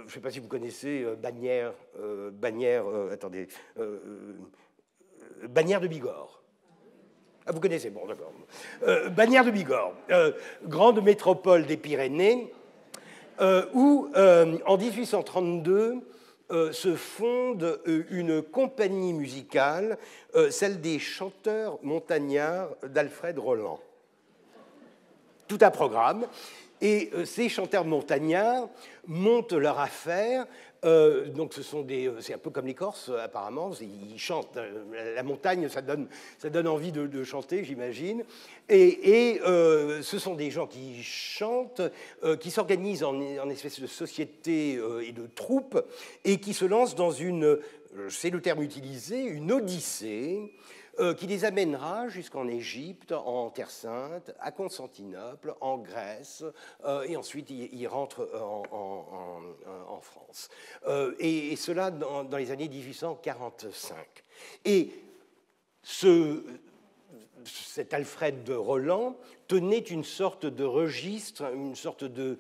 ne sais pas si vous connaissez Bagnères de Bigorre. Ah, vous connaissez, bon, d'accord. Bagnères de Bigorre, grande métropole des Pyrénées, où, en 1832, se fonde une compagnie musicale, celle des chanteurs montagnards d'Alfred Roland. Tout un programme. Et ces chanteurs montagnards montent leur affaire. Donc c'est un peu comme les Corses, apparemment. Ils chantent. La montagne, ça donne envie de chanter, j'imagine. Et ce sont des gens qui chantent, qui s'organisent en espèce de société et de troupe, et qui se lancent dans c'est le terme utilisé, une odyssée, qui les amènera jusqu'en Égypte, en Terre Sainte, à Constantinople, en Grèce, et ensuite ils rentrent en France. Et cela dans les années 1845. Et cet Alfred de Roland tenait une sorte de registre, une sorte de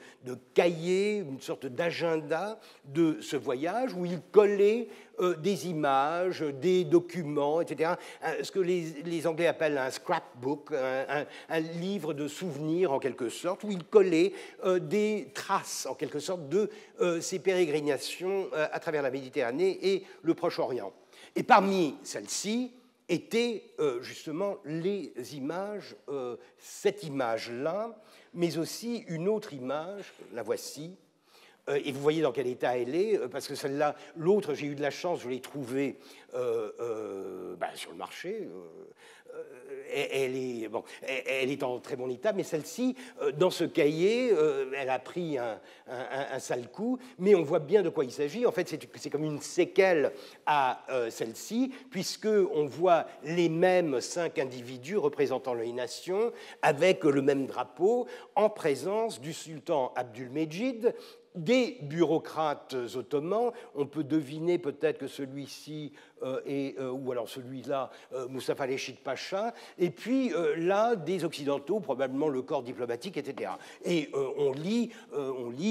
cahier, une sorte d'agenda de ce voyage où il collait des images, des documents, etc. Ce que les Anglais appellent un scrapbook, un livre de souvenirs en quelque sorte, où il collait des traces en quelque sorte de ses pérégrinations à travers la Méditerranée et le Proche-Orient. Et parmi celles-ci, étaient justement les images, cette image-là, mais aussi une autre image, la voici, et vous voyez dans quel état elle est, parce que celle-là, l'autre, j'ai eu de la chance, je l'ai trouvée sur le marché. Elle est en très bon état, mais celle-ci, dans ce cahier, elle a pris un sale coup, mais on voit bien de quoi il s'agit. En fait, c'est comme une séquelle à celle-ci, puisqu'on voit les mêmes 5 individus représentant les nations, avec le même drapeau, en présence du sultan Abdülmecid, des bureaucrates ottomans. On peut deviner peut-être que celui-ci ou alors celui-là, Mustapha Reşit Pacha, et puis là, des Occidentaux, probablement le corps diplomatique, etc. Et on lit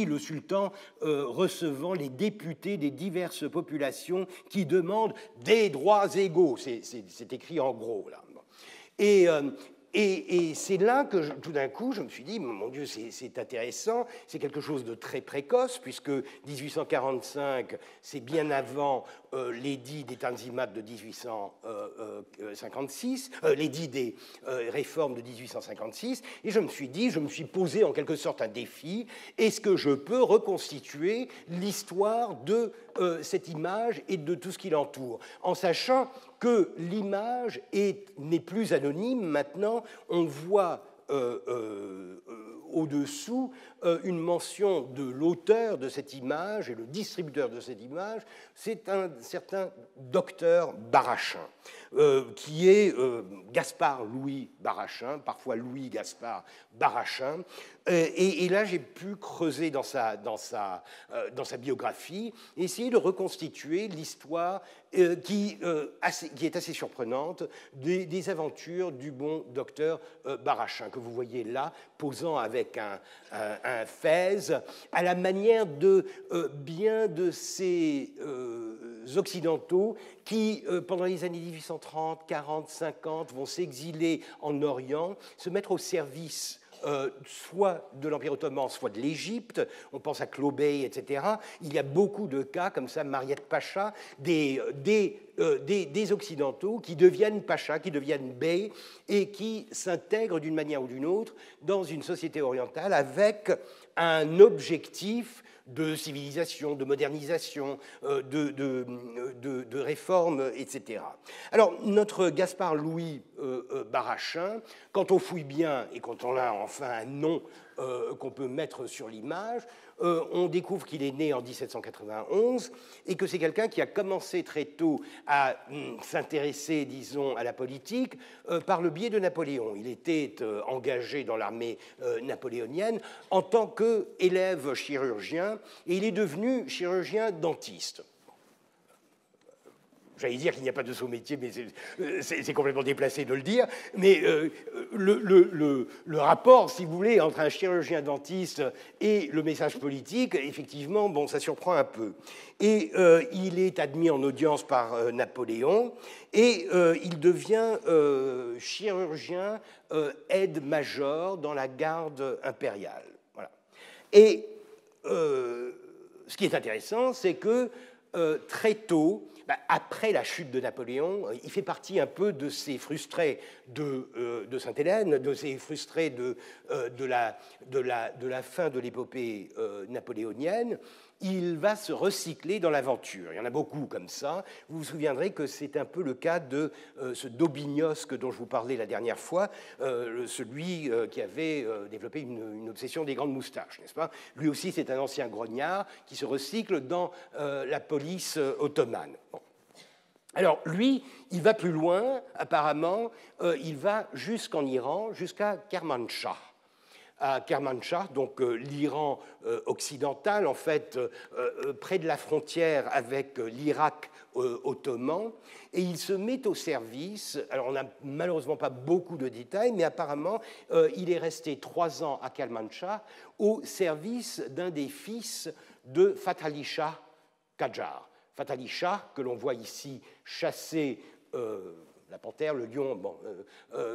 le sultan recevant les députés des diverses populations qui demandent des droits égaux. C'est écrit en gros, là. Et Et c'est là que tout d'un coup, je me suis dit, mon Dieu, c'est intéressant, c'est quelque chose de très précoce, puisque 1845, c'est bien avant l'édit des Tanzimat de 1856, l'édit des réformes de 1856, et je me suis dit, je me suis posé en quelque sorte un défi, est-ce que je peux reconstituer l'histoire de cette image et de tout ce qui l'entoure, en sachant que l'image n'est plus anonyme. Maintenant, on voit au-dessous une mention de l'auteur de cette image et le distributeur de cette image, c'est un certain docteur Barachin, qui est Gaspard Louis Barachin, parfois Louis Gaspard Barachin. Et là, j'ai pu creuser dans sa biographie et essayer de reconstituer l'histoire qui est assez surprenante des aventures du bon docteur Barachin, que vous voyez là, posant avec un fez, à la manière de bien de ces occidentaux qui, pendant les années 1830, 40, 50, vont s'exiler en Orient, se mettre au service soit de l'Empire ottoman, soit de l'Égypte. On pense à Clobey, etc. Il y a beaucoup de cas comme ça, Mariette Pacha, des Occidentaux qui deviennent Pacha, qui deviennent Bey, et qui s'intègrent d'une manière ou d'une autre dans une société orientale avec un objectif de civilisation, de modernisation, de réforme, etc. Alors, notre Gaspard Louis Barachin, quand on fouille bien et quand on a enfin un nom qu'on peut mettre sur l'image, on découvre qu'il est né en 1791 et que c'est quelqu'un qui a commencé très tôt à s'intéresser, disons, à la politique par le biais de Napoléon. Il était engagé dans l'armée napoléonienne en tant qu'élève chirurgien et il est devenu chirurgien dentiste. J'allais dire qu'il n'y a pas de saut métier, mais c'est complètement déplacé de le dire. Mais le rapport, si vous voulez, entre un chirurgien dentiste et le message politique, effectivement, bon, ça surprend un peu. Et il est admis en audience par Napoléon et il devient chirurgien aide-major dans la garde impériale. Voilà. Et ce qui est intéressant, c'est que très tôt, après la chute de Napoléon, il fait partie un peu de ces frustrés de Sainte-Hélène, de ces frustrés de la fin de l'épopée napoléonienne. Il va se recycler dans l'aventure. Il y en a beaucoup comme ça. Vous vous souviendrez que c'est un peu le cas de ce Daubignosc dont je vous parlais la dernière fois, celui qui avait développé une obsession des grandes moustaches, n'est-ce pas? Lui aussi, c'est un ancien grognard qui se recycle dans la police ottomane. Bon. Alors, lui, il va plus loin, apparemment, il va jusqu'en Iran, jusqu'à Kermanshah. À Kermanshah, donc l'Iran occidental, en fait, près de la frontière avec l'Irak ottoman, et il se met au service, alors on n'a malheureusement pas beaucoup de détails, mais apparemment il est resté 3 ans à Kermanshah au service d'un des fils de Fath Ali Shah Qajar. Fath Ali Shah, que l'on voit ici chasser la panthère, le lion, bon,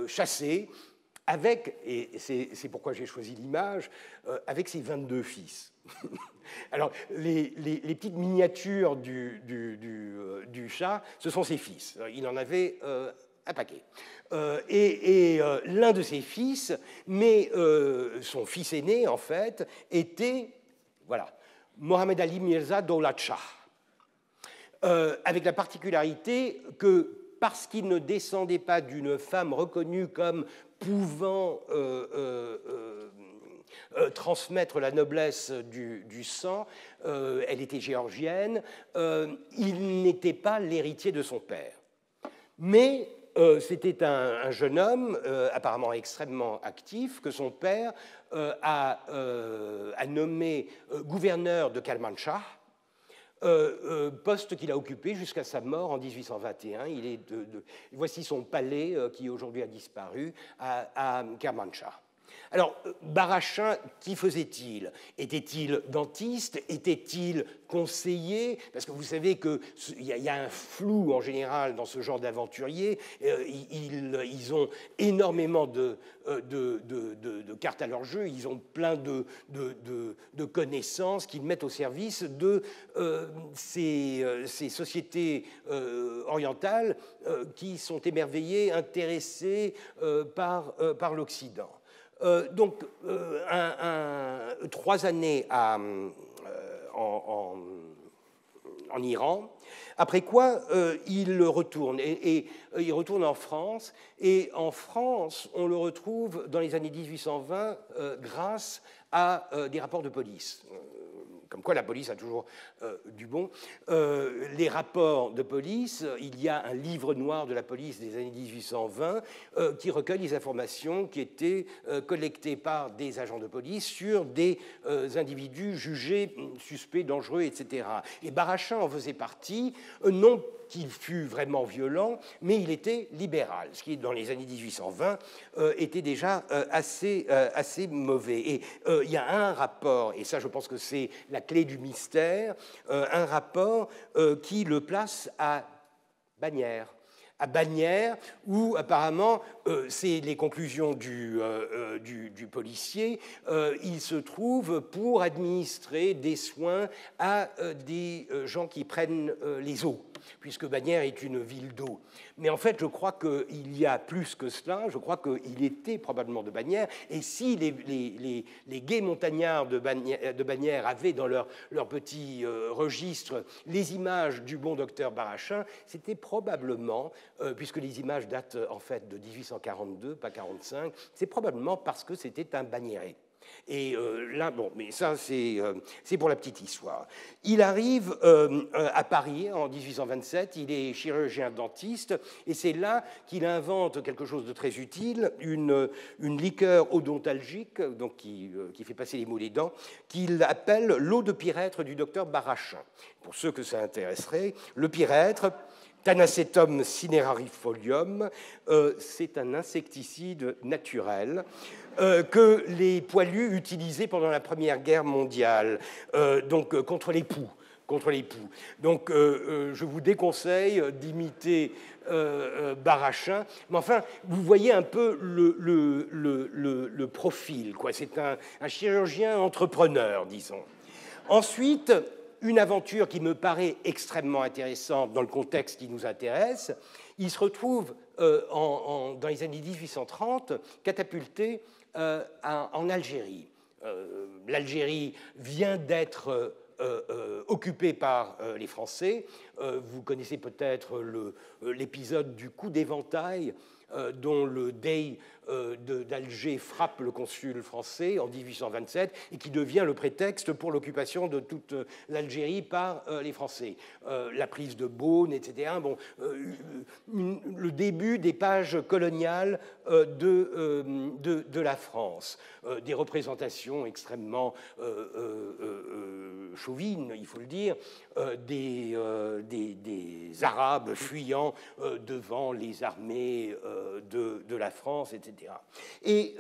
chasser, avec, et c'est pourquoi j'ai choisi l'image, avec ses 22 fils. Alors, les petites miniatures du chat, ce sont ses fils. Il en avait un paquet. Et l'un de ses fils, mais son fils aîné, en fait, était, voilà, Mohamed Ali Mirza Daulat Shah, avec la particularité que, parce qu'il ne descendait pas d'une femme reconnue comme pouvant transmettre la noblesse du sang, elle était géorgienne, il n'était pas l'héritier de son père. Mais c'était un jeune homme apparemment extrêmement actif que son père a nommé gouverneur de Kermanshah, poste qu'il a occupé jusqu'à sa mort en 1821. Voici son palais qui aujourd'hui a disparu à Kermanshah. Alors, Barachin, qui faisait-il? Était-il dentiste? Était-il conseiller? Parce que vous savez qu'il y a un flou en général dans ce genre d'aventuriers. Ils ont énormément de cartes à leur jeu. Ils ont plein de connaissances qu'ils mettent au service de ces sociétés orientales qui sont émerveillées, intéressées par l'Occident. Donc, 3 années en Iran, après quoi il retourne, et il retourne en France, et en France, on le retrouve dans les années 1820 grâce à des rapports de police. Comme quoi la police a toujours du bon. Les rapports de police, il y a un livre noir de la police des années 1820 qui recueille les informations qui étaient collectées par des agents de police sur des individus jugés suspects, dangereux, etc. Et Barachin en faisait partie, non qu'il fût vraiment violent, mais il était libéral, ce qui, dans les années 1820, était déjà assez mauvais. Et il y a un rapport, et ça je pense que c'est la clé du mystère, un rapport qui le place à Bagnères, où apparemment, c'est les conclusions du policier, il se trouve pour administrer des soins à des gens qui prennent les eaux, puisque Bagnères est une ville d'eau. Mais en fait, je crois qu'il y a plus que cela, je crois qu'il était probablement de Bagnères, et si les gays montagnards de Bagnères avaient dans leur petit registre les images du bon docteur Barachin, c'était probablement, puisque les images datent en fait de 1842, pas 45, c'est probablement parce que c'était un bagnérais. Et là, bon, mais ça, c'est pour la petite histoire. Il arrive à Paris en 1827, il est chirurgien dentiste, et c'est là qu'il invente quelque chose de très utile, une liqueur odontalgique, donc qui fait passer les maux des dents, qu'il appelle l'eau de pyrètre du docteur Barachin. Pour ceux que ça intéresserait, le pyrètre, Tanacetum cinerarifolium, c'est un insecticide naturel que les poilus utilisaient pendant la Première Guerre mondiale, donc contre les poux. Donc, je vous déconseille d'imiter Barachin, mais enfin, vous voyez un peu le profil, quoi. C'est un chirurgien entrepreneur, disons. Ensuite, une aventure qui me paraît extrêmement intéressante dans le contexte qui nous intéresse. Il se retrouve dans les années 1830 catapulté en Algérie. L'Algérie vient d'être occupée par les Français. Vous connaissez peut-être l'épisode du coup d'éventail dont le Dey d'Alger frappe le consul français en 1827 et qui devient le prétexte pour l'occupation de toute l'Algérie par les Français. La prise de Beaune, etc. Bon, le début des pages coloniales de la France. Des représentations extrêmement chauvines, il faut le dire, des Arabes fuyant devant les armées de la France, etc. Et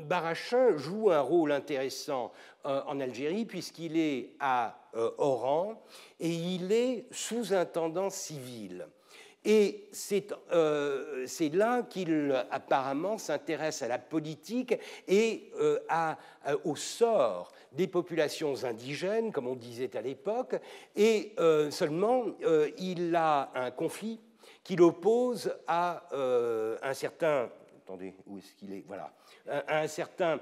Barachin joue un rôle intéressant en Algérie puisqu'il est à Oran et il est sous-intendant civil. Et c'est là qu'il apparemment s'intéresse à la politique et au sort des populations indigènes, comme on disait à l'époque, et seulement il a un conflit qui l'oppose à un certain... Attendez, où est-ce qu'il est? Voilà. Un certain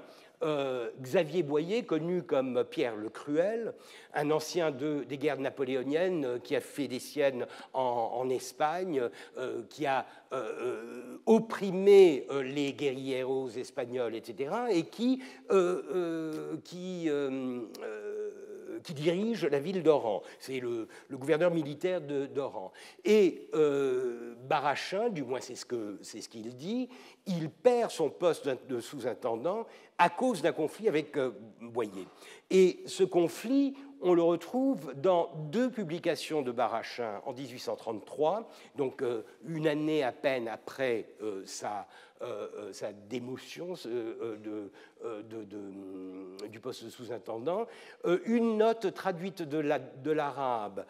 Xavier Boyer, connu comme Pierre le Cruel, un ancien des guerres napoléoniennes qui a fait des siennes en Espagne, qui a opprimé les guerrilleros espagnols, etc., et qui dirige la ville d'Oran. C'est le gouverneur militaire d'Oran. Et Barachin, du moins c'est ce qu'il dit, il perd son poste de sous-intendant à cause d'un conflit avec Boyer. Et ce conflit on le retrouve dans deux publications de Barachin en 1833, donc une année à peine après sa démotion du poste de sous-intendant, une note traduite de l'arabe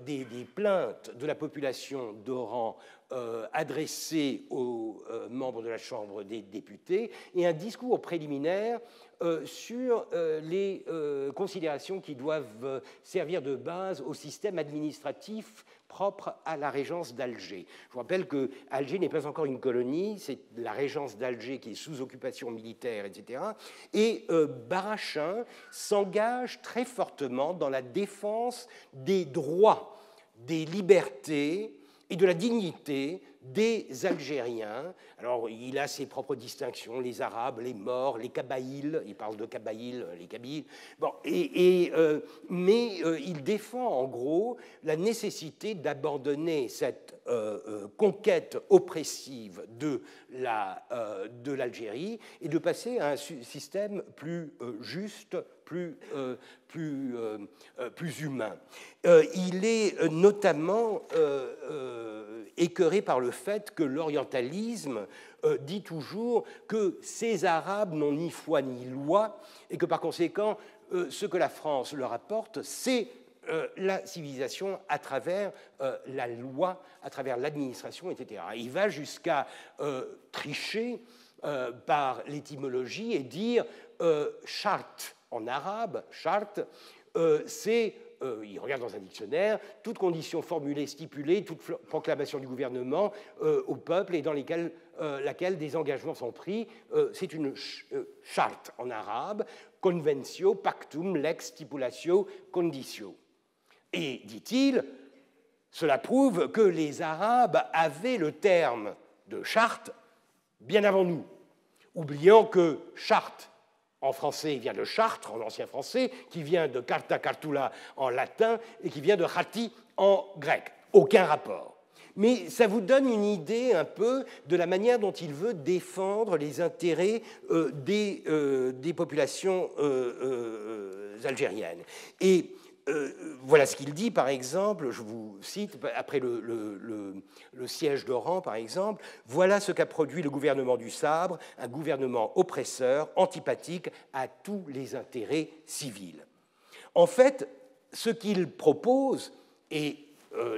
des plaintes de la population d'Oran adressées aux membres de la Chambre des députés et un discours préliminaire sur les considérations qui doivent servir de base au système administratif propre à la régence d'Alger. Je vous rappelle que Alger n'est pas encore une colonie, c'est la régence d'Alger qui est sous occupation militaire, etc. Et Barachin s'engage très fortement dans la défense des droits, des libertés et de la dignité des Algériens. Alors, il a ses propres distinctions, les Arabes, les Maures, les Kabaïls, il parle de Kabaïls, les Kabyles. Bon, mais il défend en gros la nécessité d'abandonner cette conquête oppressive de l'Algérie et de passer à un système plus juste, plus humain. Il est notamment écœuré par le fait que l'orientalisme dit toujours que ces Arabes n'ont ni foi ni loi et que par conséquent, ce que la France leur apporte, c'est la civilisation à travers la loi, à travers l'administration, etc. Il va jusqu'à tricher par l'étymologie et dire charte en arabe, charte, c'est, il regarde dans un dictionnaire, toute condition formulée, stipulée, toute proclamation du gouvernement au peuple et dans laquelle des engagements sont pris, c'est une charte en arabe, conventio, pactum, lex, stipulatio, conditio. Et, dit-il, cela prouve que les Arabes avaient le terme de charte bien avant nous, oubliant que charte en français vient de Chartres, en ancien français, qui vient de carta cartula en latin et qui vient de chati en grec. Aucun rapport. Mais ça vous donne une idée un peu de la manière dont il veut défendre les intérêts des populations algériennes. Et voilà ce qu'il dit, par exemple, je vous cite, après le siège d'Oran, par exemple, voilà ce qu'a produit le gouvernement du Sabre, un gouvernement oppresseur, antipathique à tous les intérêts civils. En fait, ce qu'il propose, et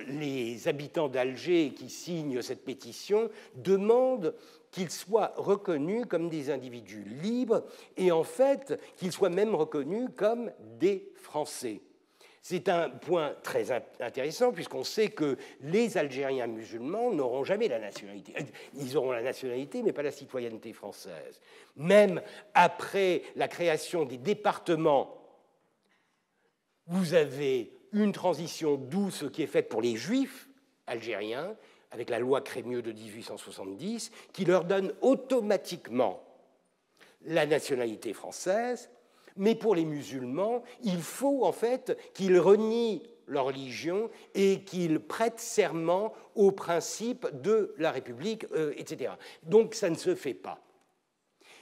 les habitants d'Alger qui signent cette pétition demandent qu'ils soient reconnus comme des individus libres et en fait qu'ils soient même reconnus comme des Français. C'est un point très intéressant puisqu'on sait que les Algériens musulmans n'auront jamais la nationalité. Ils auront la nationalité, mais pas la citoyenneté française. Même après la création des départements, vous avez une transition douce qui est faite pour les Juifs algériens, avec la loi Crémieux de 1870, qui leur donne automatiquement la nationalité française. Mais pour les musulmans, il faut en fait qu'ils renient leur religion et qu'ils prêtent serment aux principes de la République, etc. Donc ça ne se fait pas.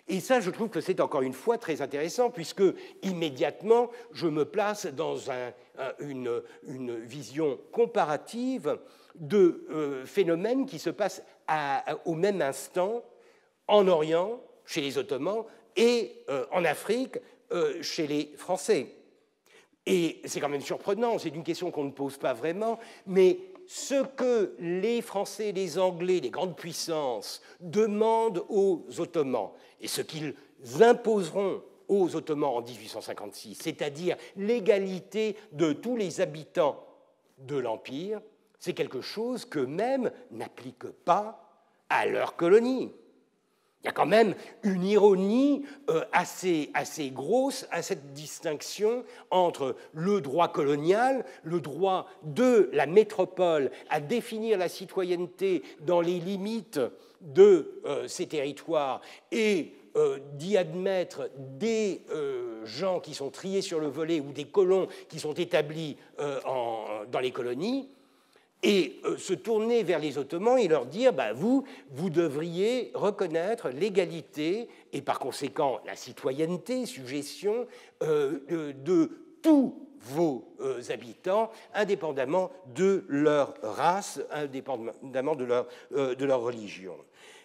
Et ça, je trouve que c'est encore une fois très intéressant, puisque immédiatement, je me place dans une vision comparative de phénomènes qui se passent au même instant en Orient, chez les Ottomans, et en Afrique, chez les Français. Et c'est quand même surprenant, c'est une question qu'on ne pose pas vraiment, mais ce que les Français, les Anglais, les grandes puissances demandent aux Ottomans, et ce qu'ils imposeront aux Ottomans en 1856, c'est-à-dire l'égalité de tous les habitants de l'Empire, c'est quelque chose qu'eux-mêmes n'appliquent pas à leurs colonies. Il y a quand même une ironie assez grosse à cette distinction entre le droit colonial, le droit de la métropole à définir la citoyenneté dans les limites de ces territoires et d'y admettre des gens qui sont triés sur le volet ou des colons qui sont établis dans les colonies, et se tourner vers les Ottomans et leur dire bah, vous devriez reconnaître l'égalité et par conséquent la citoyenneté, suggestion de tous vos habitants, indépendamment de leur race, indépendamment de leur religion.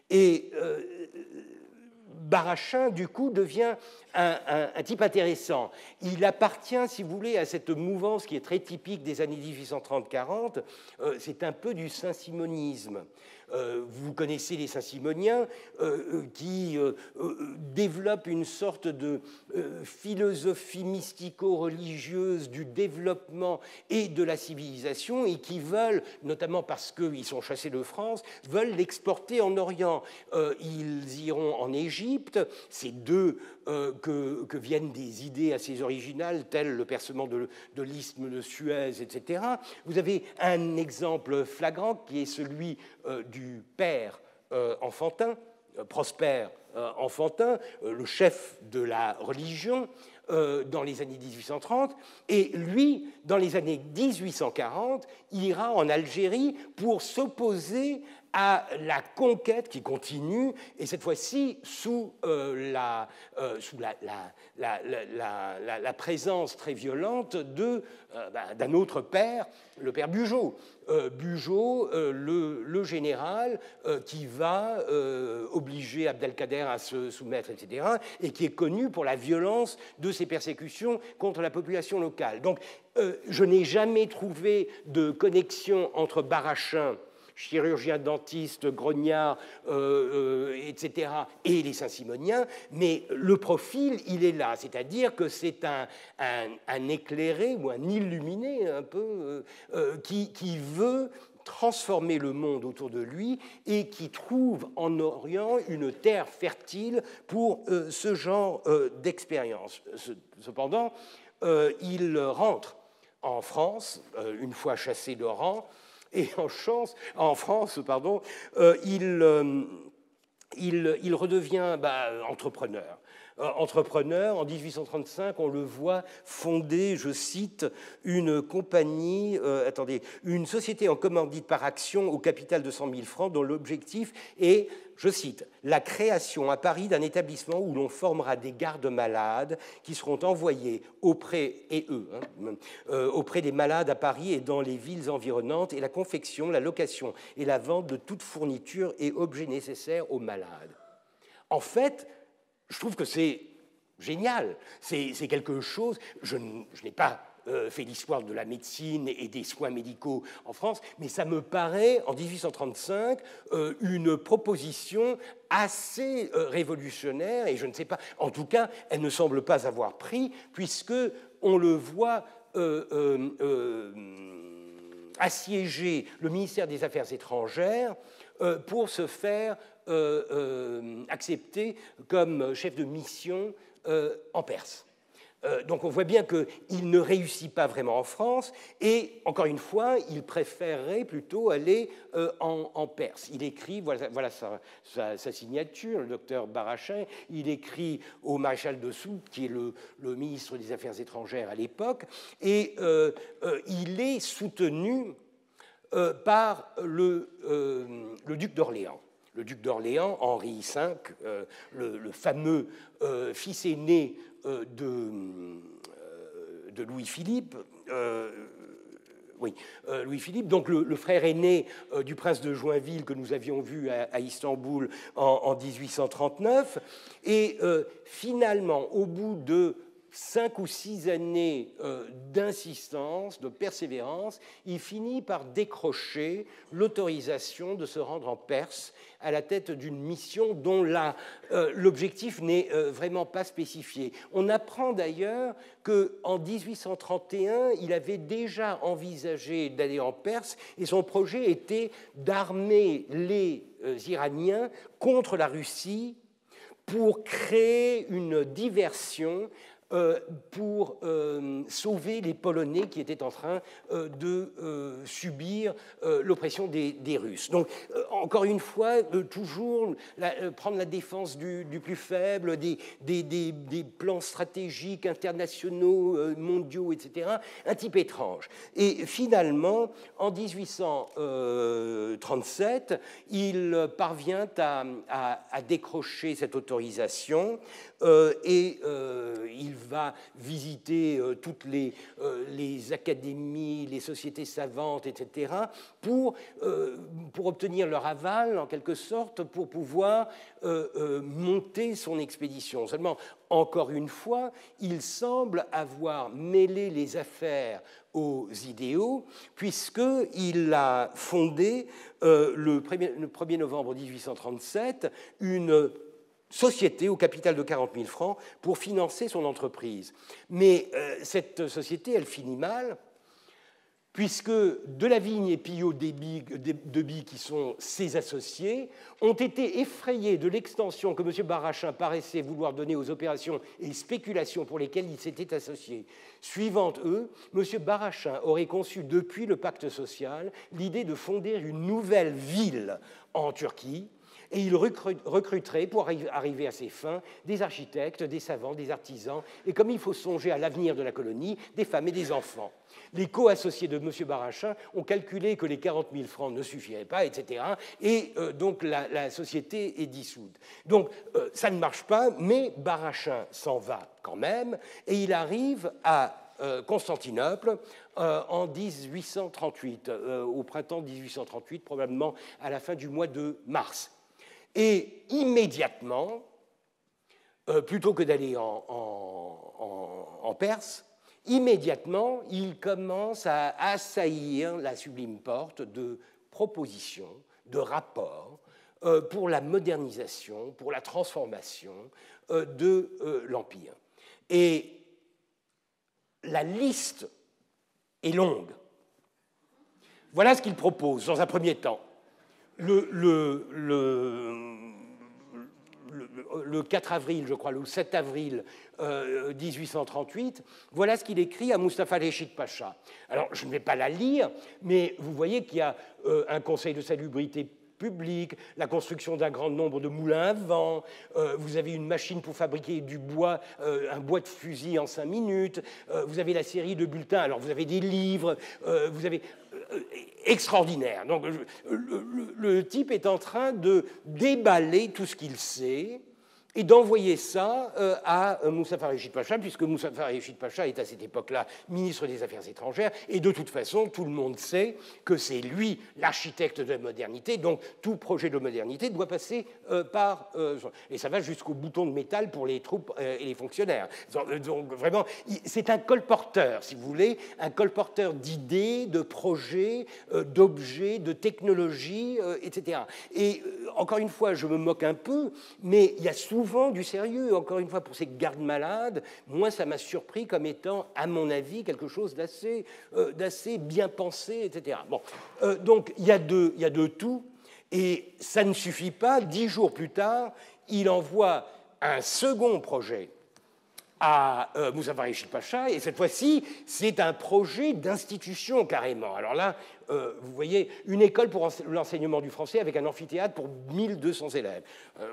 Et Barachin, du coup, devient un type intéressant. Il appartient, si vous voulez, à cette mouvance qui est très typique des années 1830-40. C'est un peu du saint-simonisme. Vous connaissez les saint-simoniens qui développent une sorte de philosophie mystico-religieuse du développement et de la civilisation et qui veulent, notamment parce qu'ils sont chassés de France, veulent l'exporter en Orient. Ils iront en Égypte, c'est d'eux que viennent des idées assez originales, telles le percement de l'isthme de Suez, etc. Vous avez un exemple flagrant qui est celui du père Enfantin, Prosper Enfantin, le chef de la religion dans les années 1830, et lui, dans les années 1840, il ira en Algérie pour s'opposer à la conquête qui continue, et cette fois-ci sous la présence très violente d'un autre père, le père Bugeaud. Bugeaud, le général qui va obliger Abdelkader à se soumettre, etc., et qui est connu pour la violence de ses persécutions contre la population locale. Donc, je n'ai jamais trouvé de connexion entre Barachin, chirurgien dentiste, grognard, etc., et les Saint-Simoniens, mais le profil, il est là, c'est-à-dire que c'est un éclairé ou un illuminé un peu qui veut transformer le monde autour de lui et qui trouve en Orient une terre fertile pour ce genre d'expérience. Cependant, il rentre en France, une fois chassé d'Oran, et en France, il redevient entrepreneur. Entrepreneur, en 1835, on le voit fonder, je cite, une compagnie, une société en commandite par action au capital de 100 000 francs, dont l'objectif est, je cite, la création à Paris d'un établissement où l'on formera des gardes-malades qui seront envoyés auprès des malades à Paris et dans les villes environnantes, et la confection, la location et la vente de toute fourniture et objets nécessaires aux malades. En fait, je trouve que c'est génial, c'est quelque chose, je n'ai pas fait l'histoire de la médecine et des soins médicaux en France, mais ça me paraît, en 1835, une proposition assez révolutionnaire, et je ne sais pas, en tout cas, elle ne semble pas avoir pris, puisque on le voit assiéger le ministère des Affaires étrangères pour se faire accepté comme chef de mission en Perse. Donc on voit bien qu'il ne réussit pas vraiment en France et, encore une fois, il préférerait plutôt aller en Perse. Il écrit, voilà sa signature, le docteur Barachin, il écrit au maréchal de Soult, qui est le ministre des Affaires étrangères à l'époque, et il est soutenu par le duc d'Orléans. Le duc d'Orléans, Henri V, le fameux fils aîné de Louis-Philippe, Louis-Philippe, donc le frère aîné du prince de Joinville que nous avions vu à Istanbul en 1839. Et finalement, au bout de 5 ou 6 années d'insistance, de persévérance, il finit par décrocher l'autorisation de se rendre en Perse à la tête d'une mission dont l'objectif n'est vraiment pas spécifié. On apprend d'ailleurs qu'en 1831, il avait déjà envisagé d'aller en Perse et son projet était d'armer les Iraniens contre la Russie pour créer une diversion pour sauver les Polonais qui étaient en train de subir l'oppression des Russes. Donc, encore une fois, toujours prendre la défense du plus faible, des plans stratégiques internationaux, mondiaux, etc. Un type étrange. Et finalement, en 1837, il parvient à décrocher cette autorisation et il va visiter toutes les académies, les sociétés savantes, etc., pour obtenir leur aval, en quelque sorte, pour pouvoir monter son expédition. Seulement, encore une fois, il semble avoir mêlé les affaires aux idéaux, puisqu'il a fondé le 1er novembre 1837 une société au capital de 40 000 francs pour financer son entreprise. Mais cette société, elle finit mal, puisque Delavigne et Pillot Deby, qui sont ses associés, ont été effrayés de l'extension que M. Barachin paraissait vouloir donner aux opérations et spéculations pour lesquelles il s'était associé. Suivant eux, M. Barachin aurait conçu depuis le pacte social l'idée de fonder une nouvelle ville en Turquie, et il recruterait, pour arriver à ses fins, des architectes, des savants, des artisans, et comme il faut songer à l'avenir de la colonie, des femmes et des enfants. Les co-associés de M. Barachin ont calculé que les 40 000 francs ne suffiraient pas, etc. Et donc la société est dissoute. Donc ça ne marche pas, mais Barachin s'en va quand même, et il arrive à Constantinople en 1838, au printemps 1838, probablement à la fin du mois de mars. Et immédiatement, plutôt que d'aller en Perse, immédiatement, il commence à assaillir la sublime porte de propositions, de rapports pour la modernisation, pour la transformation de l'Empire. Et la liste est longue. Voilà ce qu'il propose dans un premier temps. Le 4 avril, je crois, le 7 avril 1838, voilà ce qu'il écrit à Mustapha Reşit Pacha. Alors, je ne vais pas la lire, mais vous voyez qu'il y a un conseil de salubrité public, la construction d'un grand nombre de moulins à vent, vous avez une machine pour fabriquer du bois, un bois de fusil en 5 minutes, vous avez la série de bulletins, alors vous avez des livres, vous avez... extraordinaire. Donc, le type est en train de déballer tout ce qu'il sait et d'envoyer ça à Mustapha Reşit Pacha, puisque Mustapha Reşit Pacha est à cette époque-là ministre des Affaires étrangères, et de toute façon, tout le monde sait que c'est lui l'architecte de la modernité, donc tout projet de modernité doit passer par... et ça va jusqu'au bouton de métal pour les troupes et les fonctionnaires. Donc vraiment, c'est un colporteur, si vous voulez, un colporteur d'idées, de projets, d'objets, de technologies, etc. Et encore une fois, je me moque un peu, mais il y a souvent du sérieux, encore une fois, pour ces gardes-malades. Moi, ça m'a surpris comme étant, à mon avis, quelque chose d'assez bien pensé, etc. Bon, donc, il y a de tout, et ça ne suffit pas. 10 jours plus tard, il envoie un second projet à Mustapha Reşit Pacha, et cette fois-ci, c'est un projet d'institution carrément. Alors là, vous voyez, une école pour l'enseignement du français avec un amphithéâtre pour 1200 élèves.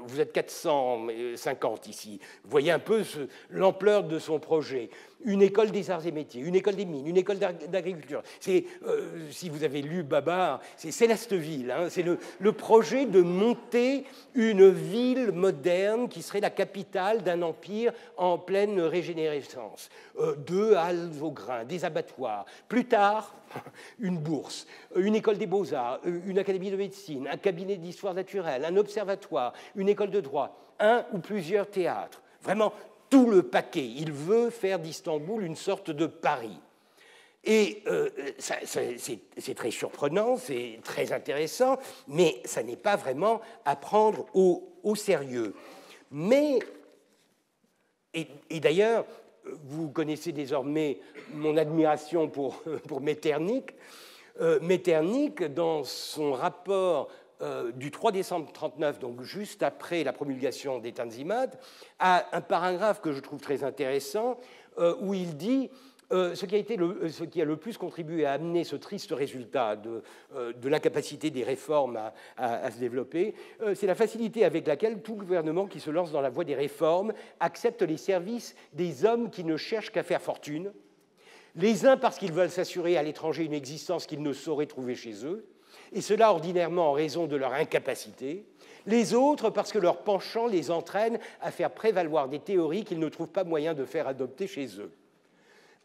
Vous êtes 450 ici. Vous voyez un peu l'ampleur de son projet. Une école des arts et métiers, une école des mines, une école d'agriculture. Si vous avez lu Babar, c'est Célesteville. Hein, c'est le projet de monter une ville moderne qui serait la capitale d'un empire en pleine régénérescence. 2 halles au grain, des abattoirs. Plus tard, une bourse, une école des beaux-arts, une académie de médecine, un cabinet d'histoire naturelle, un observatoire, une école de droit, un ou plusieurs théâtres. Vraiment, tout le paquet. Il veut faire d'Istanbul une sorte de Paris. Et c'est très surprenant, c'est très intéressant, mais ça n'est pas vraiment à prendre au sérieux. Mais, et d'ailleurs, vous connaissez désormais mon admiration pour Metternich. Metternich, dans son rapport du 3 décembre 1939, donc juste après la promulgation des Tanzimat, a un paragraphe que je trouve très intéressant où il dit ce qui a le plus contribué à amener ce triste résultat de l'incapacité des réformes à se développer, c'est la facilité avec laquelle tout gouvernement qui se lance dans la voie des réformes accepte les services des hommes qui ne cherchent qu'à faire fortune, les uns parce qu'ils veulent s'assurer à l'étranger une existence qu'ils ne sauraient trouver chez eux, et cela ordinairement en raison de leur incapacité, les autres parce que leur penchant les entraîne à faire prévaloir des théories qu'ils ne trouvent pas moyen de faire adopter chez eux.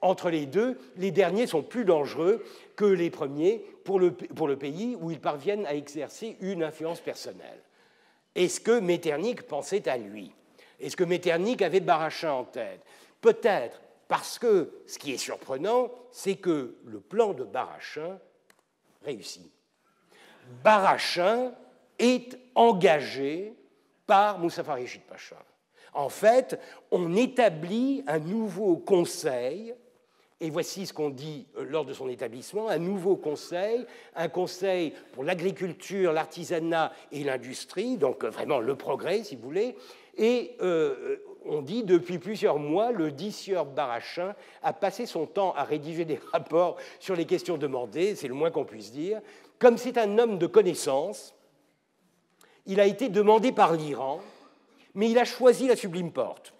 Entre les deux, les derniers sont plus dangereux que les premiers pour le pays où ils parviennent à exercer une influence personnelle. Est-ce que Metternich pensait à lui? Est-ce que Metternich avait Barrachin en tête? Peut-être, parce que ce qui est surprenant, c'est que le plan de Barrachin réussit. Barrachin est engagé par Mustapha Rechid Pacha. En fait, on établit un nouveau conseil, et voici ce qu'on dit lors de son établissement, un nouveau conseil, un conseil pour l'agriculture, l'artisanat et l'industrie, donc vraiment le progrès, si vous voulez, et on dit depuis plusieurs mois, le dissieur Barrachin a passé son temps à rédiger des rapports sur les questions demandées, c'est le moins qu'on puisse dire. Comme c'est un homme de connaissance, il a été demandé par l'Iran, mais il a choisi la Sublime Porte.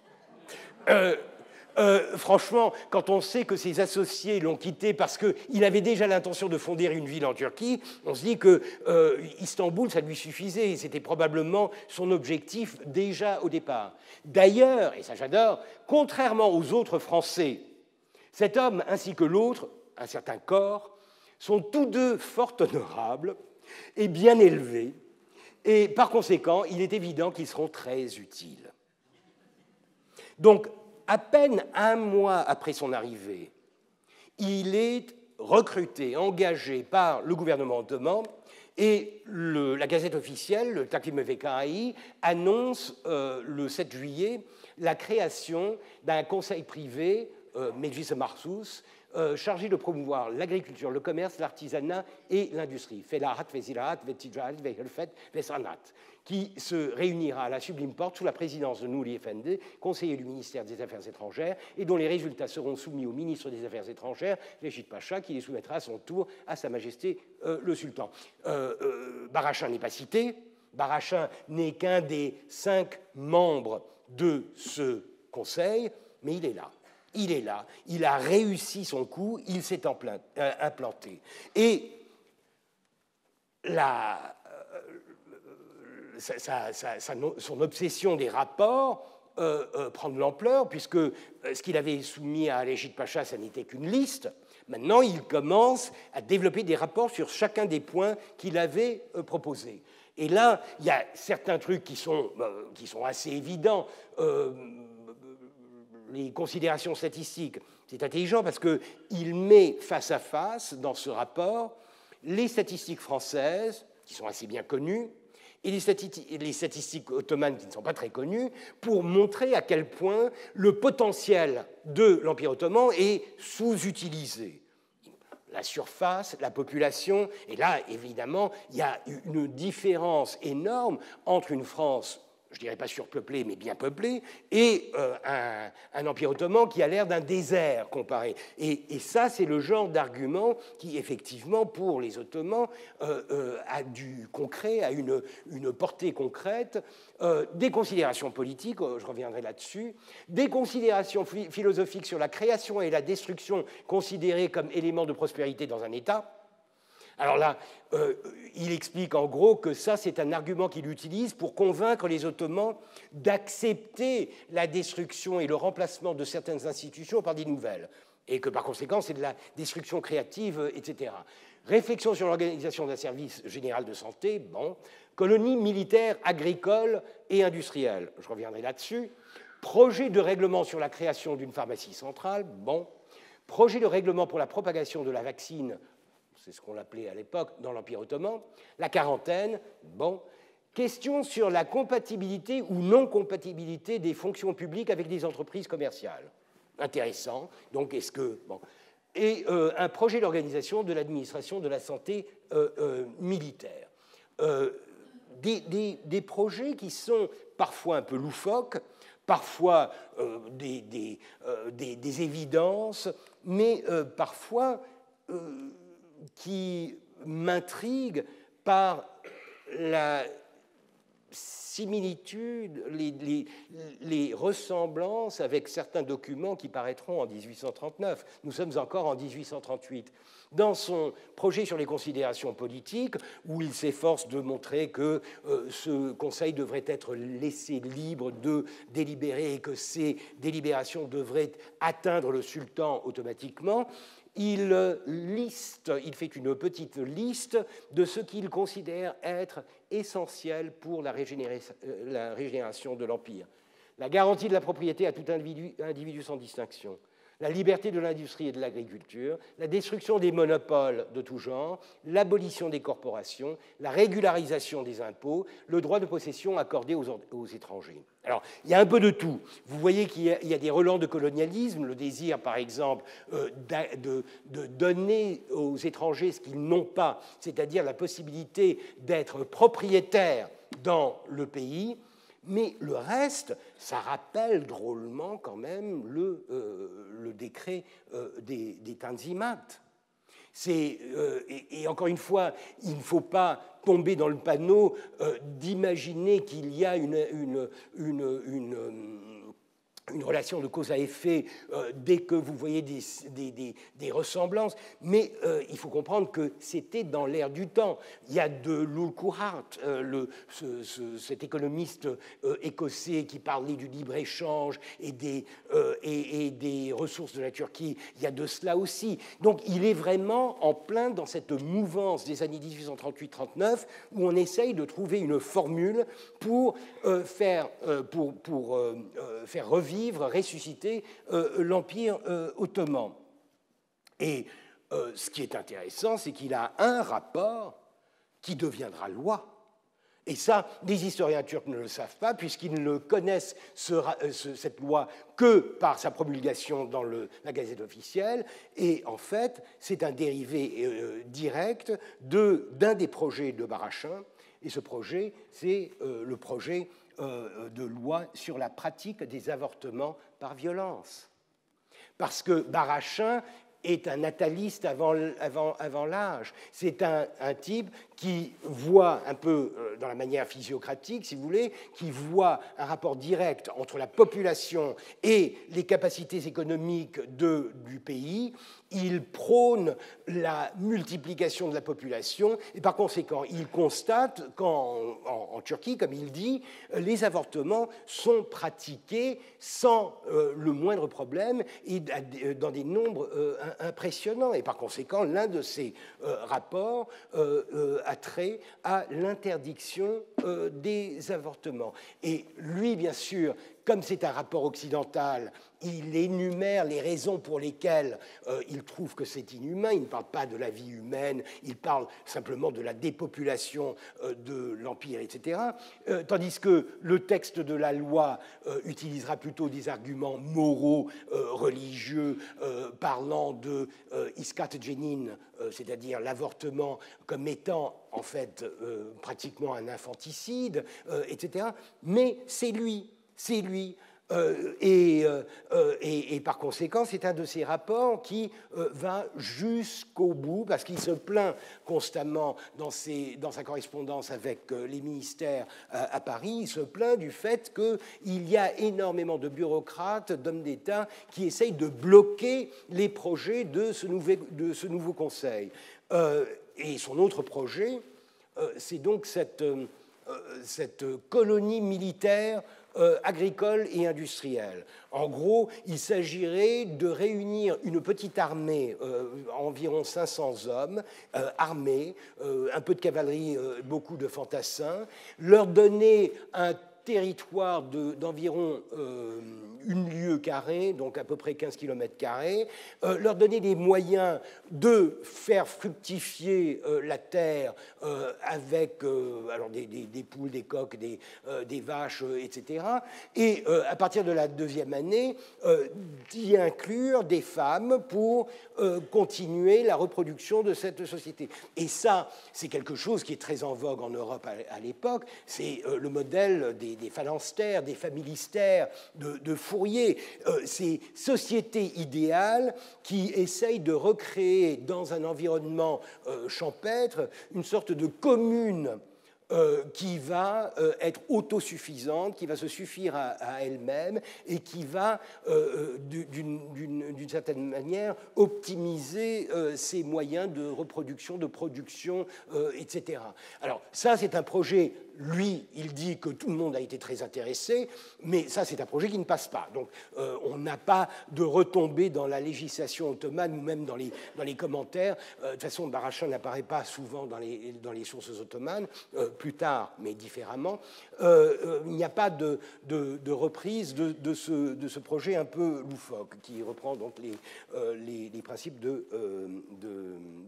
Franchement, quand on sait que ses associés l'ont quitté parce qu'il avait déjà l'intention de fonder une ville en Turquie, on se dit que Istanbul, ça lui suffisait, et c'était probablement son objectif déjà au départ. D'ailleurs, et ça j'adore, contrairement aux autres Français, cet homme ainsi que l'autre, un certain Corre, sont tous deux fort honorables et bien élevés, et par conséquent, il est évident qu'ils seront très utiles. Donc, à peine un mois après son arrivée, il est recruté, engagé par le gouvernement ottoman, et la Gazette officielle, le Takvim Vekaï, annonce le 7 juillet la création d'un conseil privé, Mejlis Mahsus, chargé de promouvoir l'agriculture, le commerce, l'artisanat et l'industrie, Felahat, Vezilahat, Vetijahat, Vehelfet, Vesanat, qui se réunira à la Sublime Porte sous la présidence de Nouri Efendi, conseiller du ministère des Affaires étrangères, et dont les résultats seront soumis au ministre des Affaires étrangères, Rechid Pacha, qui les soumettra à son tour à Sa Majesté le Sultan. Barrachin n'est pas cité, Barrachin n'est qu'un des 5 membres de ce conseil, mais il est là. Il est là, il a réussi son coup, il s'est implanté. Et son obsession des rapports prend de l'ampleur, puisque ce qu'il avait soumis à Rechid Pacha, ça n'était qu'une liste. Maintenant, il commence à développer des rapports sur chacun des points qu'il avait proposés. Et là, il y a certains trucs qui sont assez évidents. Les considérations statistiques, c'est intelligent parce qu'il met face à face, dans ce rapport, les statistiques françaises, qui sont assez bien connues, et les statistiques ottomanes, qui ne sont pas très connues, pour montrer à quel point le potentiel de l'Empire ottoman est sous-utilisé. La surface, la population, et là, évidemment, il y a une différence énorme entre une France, je ne dirais pas surpeuplé, mais bien peuplé, et un empire ottoman qui a l'air d'un désert comparé. Et ça, c'est le genre d'argument qui, effectivement, pour les Ottomans, a du concret, a une portée concrète, des considérations politiques, je reviendrai là-dessus, des considérations philosophiques sur la création et la destruction considérées comme éléments de prospérité dans un État. Alors là, il explique en gros que ça, c'est un argument qu'il utilise pour convaincre les Ottomans d'accepter la destruction et le remplacement de certaines institutions par des nouvelles, et que par conséquent, c'est de la destruction créative, etc. Réflexion sur l'organisation d'un service général de santé, bon. Colonie militaire, agricole et industrielle, je reviendrai là-dessus. Projet de règlement sur la création d'une pharmacie centrale, bon. Projet de règlement pour la propagation de la vaccine, c'est ce qu'on l'appelait à l'époque dans l'Empire ottoman, la quarantaine, bon. Question sur la compatibilité ou non-compatibilité des fonctions publiques avec des entreprises commerciales. Intéressant. Donc, est-ce que... Bon. Et un projet d'organisation de l'administration de la santé militaire. Des projets qui sont parfois un peu loufoques, parfois des évidences, mais parfois qui m'intriguent par la similitude, les ressemblances avec certains documents qui paraîtront en 1839. Nous sommes encore en 1838. Dans son projet sur les considérations politiques, où il s'efforce de montrer que ce Conseil devrait être laissé libre de délibérer et que ces délibérations devraient atteindre le sultan automatiquement, il fait une petite liste de ce qu'il considère être essentiel pour la régénération de l'Empire. La garantie de la propriété à tout individu sans distinction, la liberté de l'industrie et de l'agriculture, la destruction des monopoles de tout genre, l'abolition des corporations, la régularisation des impôts, le droit de possession accordé aux étrangers. Alors, il y a un peu de tout. Vous voyez qu'il y a des relents de colonialisme, le désir, par exemple, de donner aux étrangers ce qu'ils n'ont pas, c'est-à-dire la possibilité d'être propriétaires dans le pays. Mais le reste, ça rappelle drôlement quand même le décret des Tanzimat. Et encore une fois, il ne faut pas tomber dans le panneau d'imaginer qu'il y a une relation de cause à effet dès que vous voyez des ressemblances, mais il faut comprendre que c'était dans l'air du temps. Il y a de Lulkuhart, cet économiste écossais qui parlait du libre-échange et des ressources de la Turquie, il y a de cela aussi. Donc il est vraiment en plein dans cette mouvance des années 1838-39 où on essaye de trouver une formule pour faire revivre, ressusciter l'Empire ottoman. Et ce qui est intéressant, c'est qu'il a un rapport qui deviendra loi. Et ça, les historiens turcs ne le savent pas, puisqu'ils ne connaissent cette loi que par sa promulgation dans la Gazette officielle. Et en fait, c'est un dérivé direct d'un des projets de Barachin. Et ce projet, c'est le projet de loi sur la pratique des avortements par violence. Parce que Barachin est un nataliste avant l'âge. C'est un type qui voit un peu, dans la manière physiocratique, si vous voulez, qui voit un rapport direct entre la population et les capacités économiques du pays. Il prône la multiplication de la population et par conséquent, il constate qu'en Turquie, comme il dit, les avortements sont pratiqués sans le moindre problème et dans des nombres impressionnants. Et par conséquent, l'un de ces rapports a trait à l'interdiction des avortements. Et lui, bien sûr, comme c'est un rapport occidental, il énumère les raisons pour lesquelles il trouve que c'est inhumain. Il ne parle pas de la vie humaine, il parle simplement de la dépopulation de l'Empire, etc. Tandis que le texte de la loi utilisera plutôt des arguments moraux, religieux, parlant de iskat jenin, c'est-à-dire l'avortement comme étant en fait pratiquement un infanticide, etc. Mais c'est lui. Et par conséquent, c'est un de ces rapports qui va jusqu'au bout, parce qu'il se plaint constamment dans sa correspondance avec les ministères à Paris, il se plaint du fait qu'il y a énormément de bureaucrates, d'hommes d'État, qui essayent de bloquer les projets de ce nouveau Conseil. Et son autre projet, c'est donc cette colonie militaire agricole et industrielle. En gros, il s'agirait de réunir une petite armée, environ 500 hommes, armés, un peu de cavalerie, beaucoup de fantassins, leur donner un territoire d'environ 1 lieue carrée, donc à peu près 15 km carrés, leur donner les moyens de faire fructifier la terre avec alors des poules, des coqs, des vaches, etc. Et à partir de la 2e année, d'y inclure des femmes pour continuer la reproduction de cette société. Et ça, c'est quelque chose qui est très en vogue en Europe à l'époque. C'est le modèle des des phalanstères, des familistères de Fourier, ces sociétés idéales qui essayent de recréer dans un environnement champêtre une sorte de commune qui va être autosuffisante, qui va se suffire à elle-même et qui va, d'une certaine manière, optimiser ses moyens de reproduction, de production, etc. Alors ça, c'est un projet, lui, il dit que tout le monde a été très intéressé, mais ça, c'est un projet qui ne passe pas. Donc on n'a pas de retombée dans la législation ottomane ou même dans les commentaires. De toute façon, Barachin n'apparaît pas souvent dans les sources ottomanes, plus tard, mais différemment. Il n'y a pas de reprise de ce projet un peu loufoque, qui reprend donc les principes de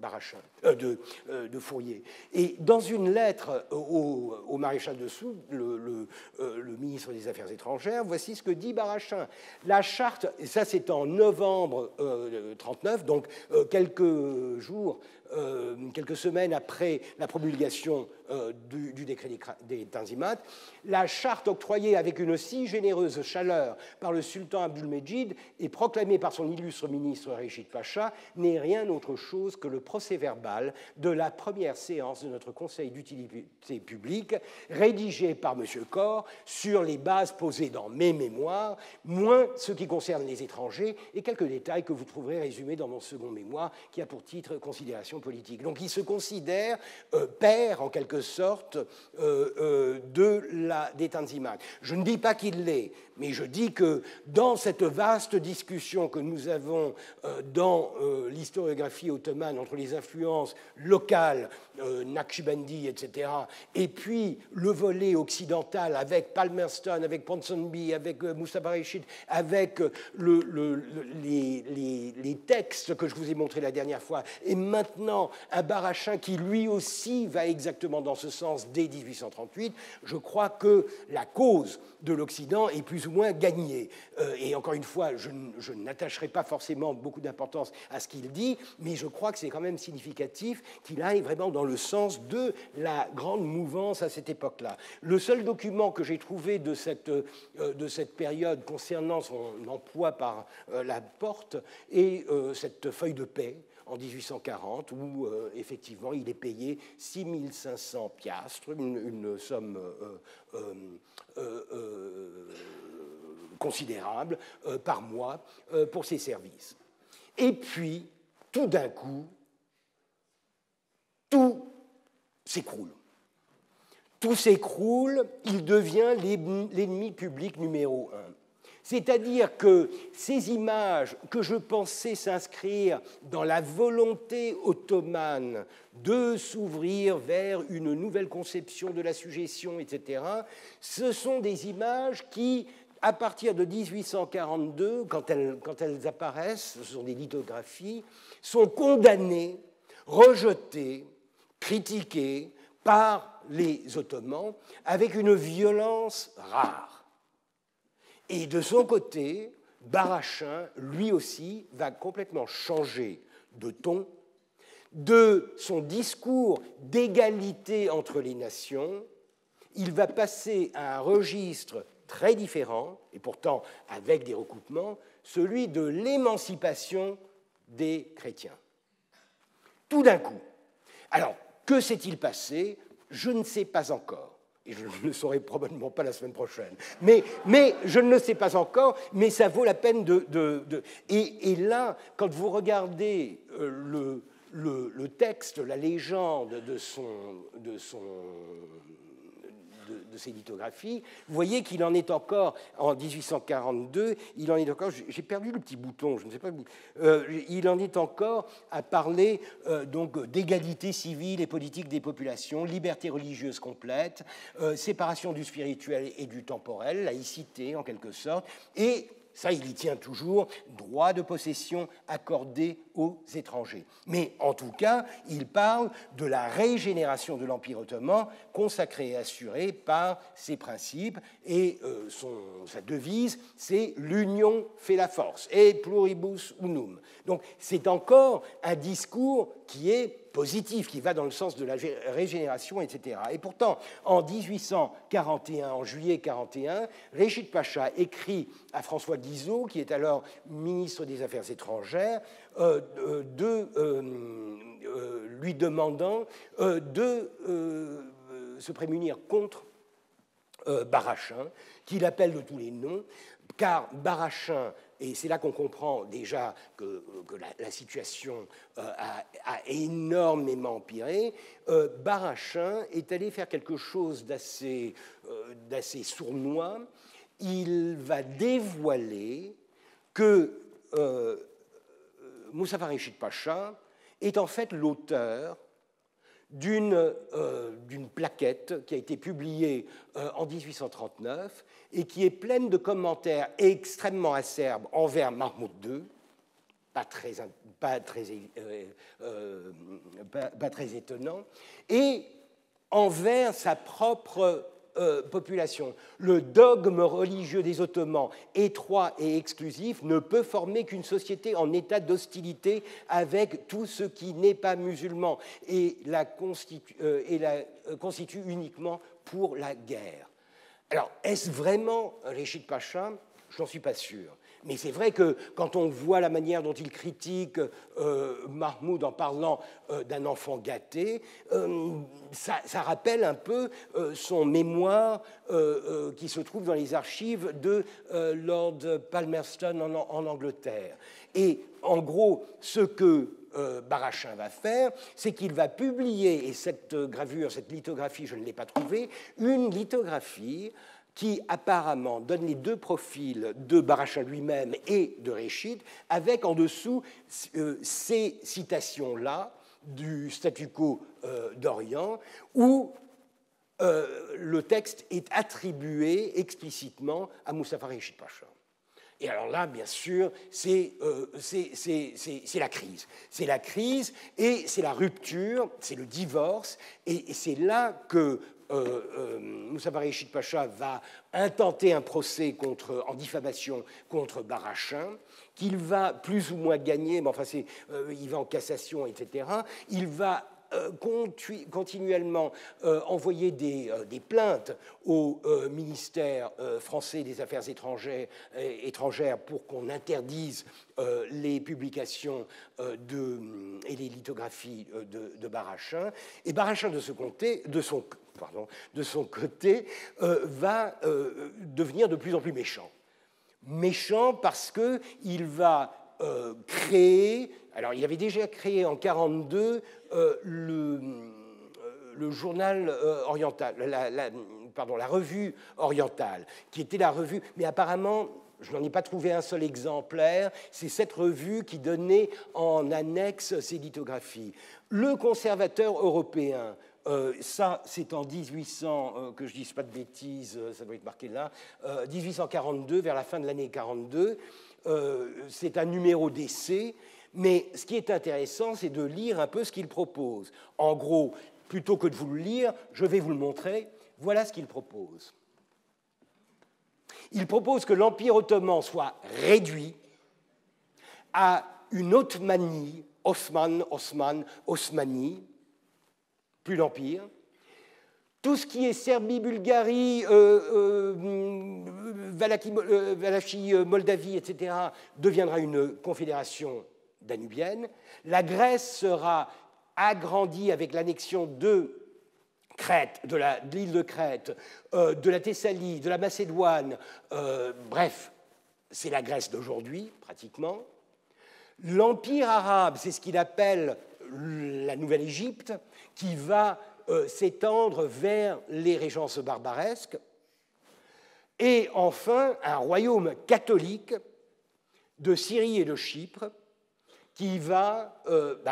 Barachin, de Fourier. Et dans une lettre au maréchal de Soult, le ministre des Affaires étrangères, voici ce que dit Barachin. La charte, et ça c'est en novembre 1939, donc quelques jours, quelques semaines après la promulgation du décret des Tanzimat, la charte octroyée avec une si généreuse chaleur par le sultan Abdülmecid et proclamée par son illustre ministre Reşit Pacha n'est rien autre chose que le procès-verbal de la première séance de notre Conseil d'utilité publique, rédigé par M. Corr sur les bases posées dans mes mémoires, moins ce qui concerne les étrangers et quelques détails que vous trouverez résumés dans mon second mémoire qui a pour titre Considérations politiques. Donc il se considère père, en quelque sorte, des Tanzimat. Je ne dis pas qu'il l'est, mais je dis que dans cette vaste discussion que nous avons dans l'historiographie ottomane entre les influences locales, Naqshbandi, etc., et puis le volet occidental avec Palmerston, avec Ponsonby, avec Mustafa Reşit, avec les textes que je vous ai montrés la dernière fois, et maintenant un Barachin qui lui aussi va exactement dans ce sens dès 1838, je crois que la cause de l'Occident est plus ou moins gagnée. Et encore une fois, je n'attacherai pas forcément beaucoup d'importance à ce qu'il dit, mais je crois que c'est quand même significatif qu'il aille vraiment dans le sens de la grande mouvance à cette époque-là. Le seul document que j'ai trouvé de cette période concernant son emploi par la Porte est cette feuille de paix en 1840, où effectivement il est payé 6500 piastres, une somme considérable par mois pour ses services. Et puis, tout d'un coup, tout s'écroule. Tout s'écroule, il devient l'ennemi public numéro un. C'est-à-dire que ces images que je pensais s'inscrire dans la volonté ottomane de s'ouvrir vers une nouvelle conception de la sujétion, etc., ce sont des images qui, à partir de 1842, quand elles apparaissent, ce sont des lithographies, sont condamnées, rejetées, critiquées par les Ottomans avec une violence rare. Et de son côté, Barachin, lui aussi, va complètement changer de ton, de son discours d'égalité entre les nations. Il va passer à un registre très différent, et pourtant avec des recoupements, celui de l'émancipation des chrétiens. Tout d'un coup. Alors, que s'est-il passé? Je ne sais pas encore. Et je ne le saurai probablement pas la semaine prochaine. Mais je ne le sais pas encore, mais ça vaut la peine Et là, quand vous regardez le texte, la légende de ces lithographies, vous voyez qu'il en est encore, en 1842, il en est encore, j'ai perdu le petit bouton, je ne sais pas, il en est encore à parler donc d'égalité civile et politique des populations, liberté religieuse complète, séparation du spirituel et du temporel, laïcité en quelque sorte, et ça, il y tient toujours, droit de possession accordé aux étrangers. Mais en tout cas, il parle de la régénération de l'Empire ottoman, consacrée et assurée par ses principes, et sa devise, c'est « l'union fait la force », et pluribus unum. Donc c'est encore un discours qui est positif, qui va dans le sens de la régénération, etc. Et pourtant, en 1841, en juillet 1941, Réchid Pacha écrit à François Guizot, qui est alors ministre des Affaires étrangères, lui demandant de se prémunir contre Barachin, qu'il appelle de tous les noms, car Barachin, et c'est là qu'on comprend déjà que la situation a énormément empiré, Barachin est allé faire quelque chose d'assez sournois. Il va dévoiler que Mustapha Réchid Pacha est en fait l'auteur d'une plaquette qui a été publiée en 1839 et qui est pleine de commentaires extrêmement acerbes envers Mahmoud II, pas très étonnant, et envers sa propre population. Le dogme religieux des Ottomans, étroit et exclusif, ne peut former qu'une société en état d'hostilité avec tout ce qui n'est pas musulman et la constitue uniquement pour la guerre. Alors, est-ce vraiment Réchid Pacha? Je n'en suis pas sûr. Mais c'est vrai que quand on voit la manière dont il critique Mahmoud en parlant d'un enfant gâté, ça rappelle un peu son mémoire qui se trouve dans les archives de Lord Palmerston en Angleterre. Et en gros, ce que Barachin va faire, c'est qu'il va publier, et cette gravure, cette lithographie, je ne l'ai pas trouvée, une lithographie qui apparemment donne les deux profils de Barachin lui-même et de Réchid, avec en dessous ces citations-là du statu quo d'Orient, où le texte est attribué explicitement à Mustapha Réchid Pacha. Et alors là, bien sûr, c'est la crise. C'est la crise et c'est la rupture, c'est le divorce, et c'est là que Mustapha Réchid Pacha va intenter un procès en diffamation contre Barachin, qu'il va plus ou moins gagner, mais enfin, il va en cassation, etc. Il va continuellement envoyer des plaintes au ministère français des Affaires étrangères pour qu'on interdise les publications et les lithographies de Barachin. Et Barachin, de son côté, va devenir de plus en plus méchant. Méchant parce qu'il va créer... Alors, il avait déjà créé en 1942 le journal oriental, la revue orientale, qui était la revue... Mais apparemment, je n'en ai pas trouvé un seul exemplaire. C'est cette revue qui donnait en annexe ces lithographies. Le conservateur européen... ça, c'est en 1800, que je ne dise pas de bêtises, ça doit être marqué là, 1842, vers la fin de l'année 42. C'est un numéro d'essai, mais ce qui est intéressant, c'est de lire un peu ce qu'il propose. En gros, plutôt que de vous le lire, je vais vous le montrer. Voilà ce qu'il propose. Il propose que l'Empire ottoman soit réduit à une Othmanie, Osmanie, plus l'Empire. Tout ce qui est Serbie, Bulgarie, Valachie, Moldavie, etc., deviendra une confédération danubienne. La Grèce sera agrandie avec l'annexion de Crète, de l'île de Crète, de la Thessalie, de la Macédoine. Bref, c'est la Grèce d'aujourd'hui, pratiquement. L'Empire arabe, c'est ce qu'il appelle la Nouvelle-Égypte, qui va s'étendre vers les régences barbaresques. Et enfin, un royaume catholique de Syrie et de Chypre, qui va...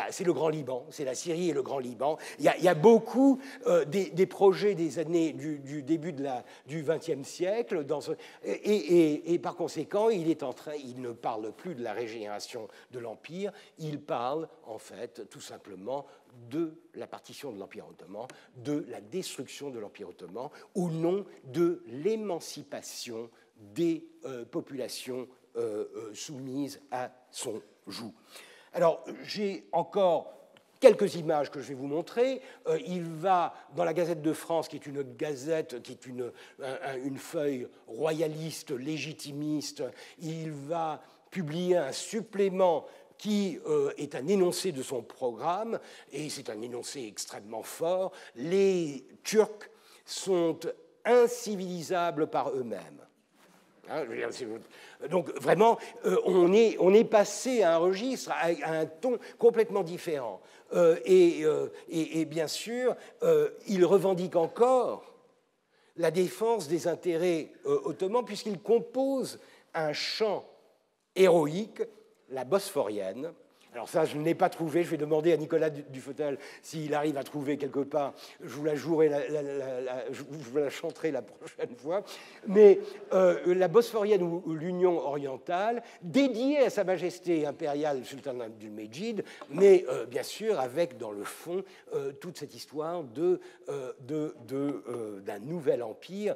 c'est le Grand Liban, c'est la Syrie et le Grand Liban. Il y a beaucoup des projets des années du début du XXe siècle, et par conséquent, il ne parle plus de la régénération de l'Empire, il parle en fait tout simplement de la partition de l'Empire ottoman, de la destruction de l'Empire ottoman, au nom de l'émancipation des populations soumises à son joug. Alors, j'ai encore quelques images que je vais vous montrer. Il va dans la Gazette de France, qui est une gazette, qui est une feuille royaliste, légitimiste. Il va publier un supplément qui est un énoncé de son programme, et c'est un énoncé extrêmement fort. Les Turcs sont incivilisables par eux-mêmes. Hein, donc vraiment, on est passé à un registre, à un ton complètement différent. Et bien sûr, il revendique encore la défense des intérêts ottomans, puisqu'il compose un chant héroïque, la bosphorienne. Alors ça, je ne l'ai pas trouvé. Je vais demander à Nicolas Dufotel s'il arrive à trouver quelque part. Je vous la jouerai, je vous la chanterai la prochaine fois. Mais la bosphorienne ou l'Union orientale, dédiée à Sa Majesté impériale, le sultan Abdülmecid, mais bien sûr avec dans le fond toute cette histoire d'un nouvel empire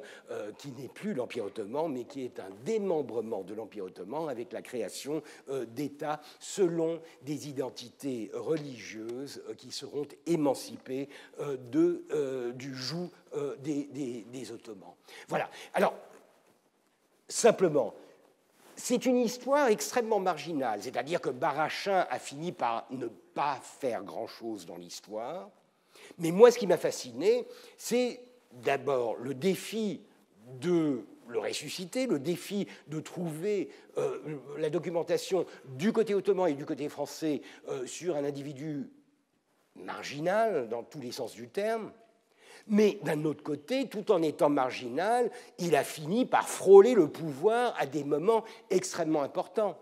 qui n'est plus l'Empire ottoman, mais qui est un démembrement de l'Empire ottoman avec la création d'États selon des identités religieuses qui seront émancipées du joug des Ottomans. Voilà. Alors, simplement, c'est une histoire extrêmement marginale, c'est-à-dire que Barachin a fini par ne pas faire grand-chose dans l'histoire, mais moi, ce qui m'a fasciné, c'est d'abord le défi de le ressusciter, le défi de trouver la documentation du côté ottoman et du côté français sur un individu marginal, dans tous les sens du terme. Mais d'un autre côté, tout en étant marginal, il a fini par frôler le pouvoir à des moments extrêmement importants.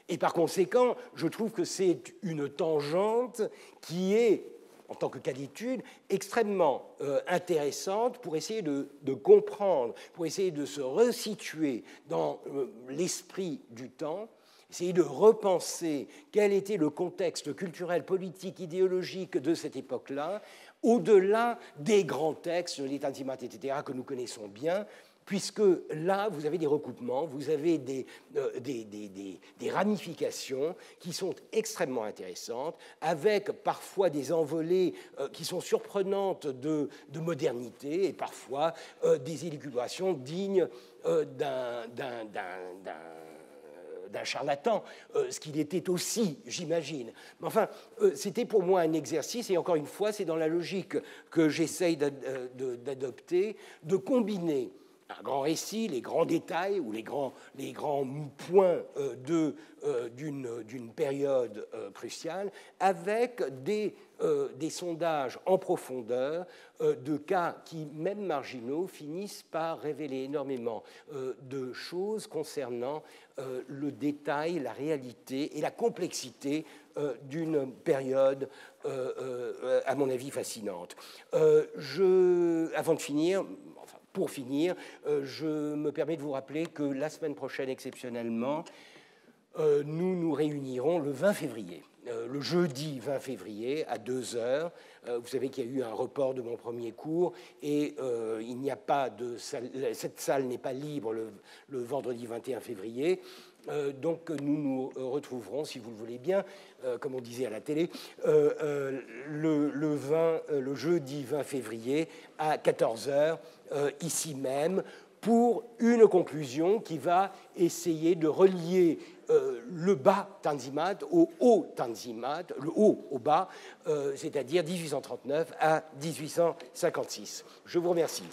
Et par conséquent, je trouve que c'est une tangente qui est, en tant que cas d'étude, extrêmement intéressante pour essayer de comprendre, pour essayer de se resituer dans l'esprit du temps, essayer de repenser quel était le contexte culturel, politique, idéologique de cette époque-là, au-delà des grands textes, les Tanzimat, etc., que nous connaissons bien, puisque là, vous avez des recoupements, vous avez des ramifications qui sont extrêmement intéressantes, avec parfois des envolées qui sont surprenantes de modernité et parfois des élucubrations dignes d'un charlatan, ce qu'il était aussi, j'imagine. Mais enfin, c'était pour moi un exercice, et encore une fois, c'est dans la logique que j'essaye d'adopter, de combiner un grand récit, les grands détails ou les grands points d'une période cruciale, avec des sondages en profondeur de cas qui, même marginaux, finissent par révéler énormément de choses concernant le détail, la réalité et la complexité d'une période, à mon avis, fascinante. Avant de finir, pour finir, je me permets de vous rappeler que la semaine prochaine, exceptionnellement, nous nous réunirons le 20 février, le jeudi 20 février à 2h. Vous savez qu'il y a eu un report de mon premier cours et il n'y a pas de salle, cette salle n'est pas libre le vendredi 21 février. Donc nous nous retrouverons, si vous le voulez bien, comme on disait à la télé, le jeudi 20 février à 14h, ici même, pour une conclusion qui va essayer de relier le bas Tanzimat au haut Tanzimat, le haut au bas, c'est-à-dire 1839 à 1856. Je vous remercie.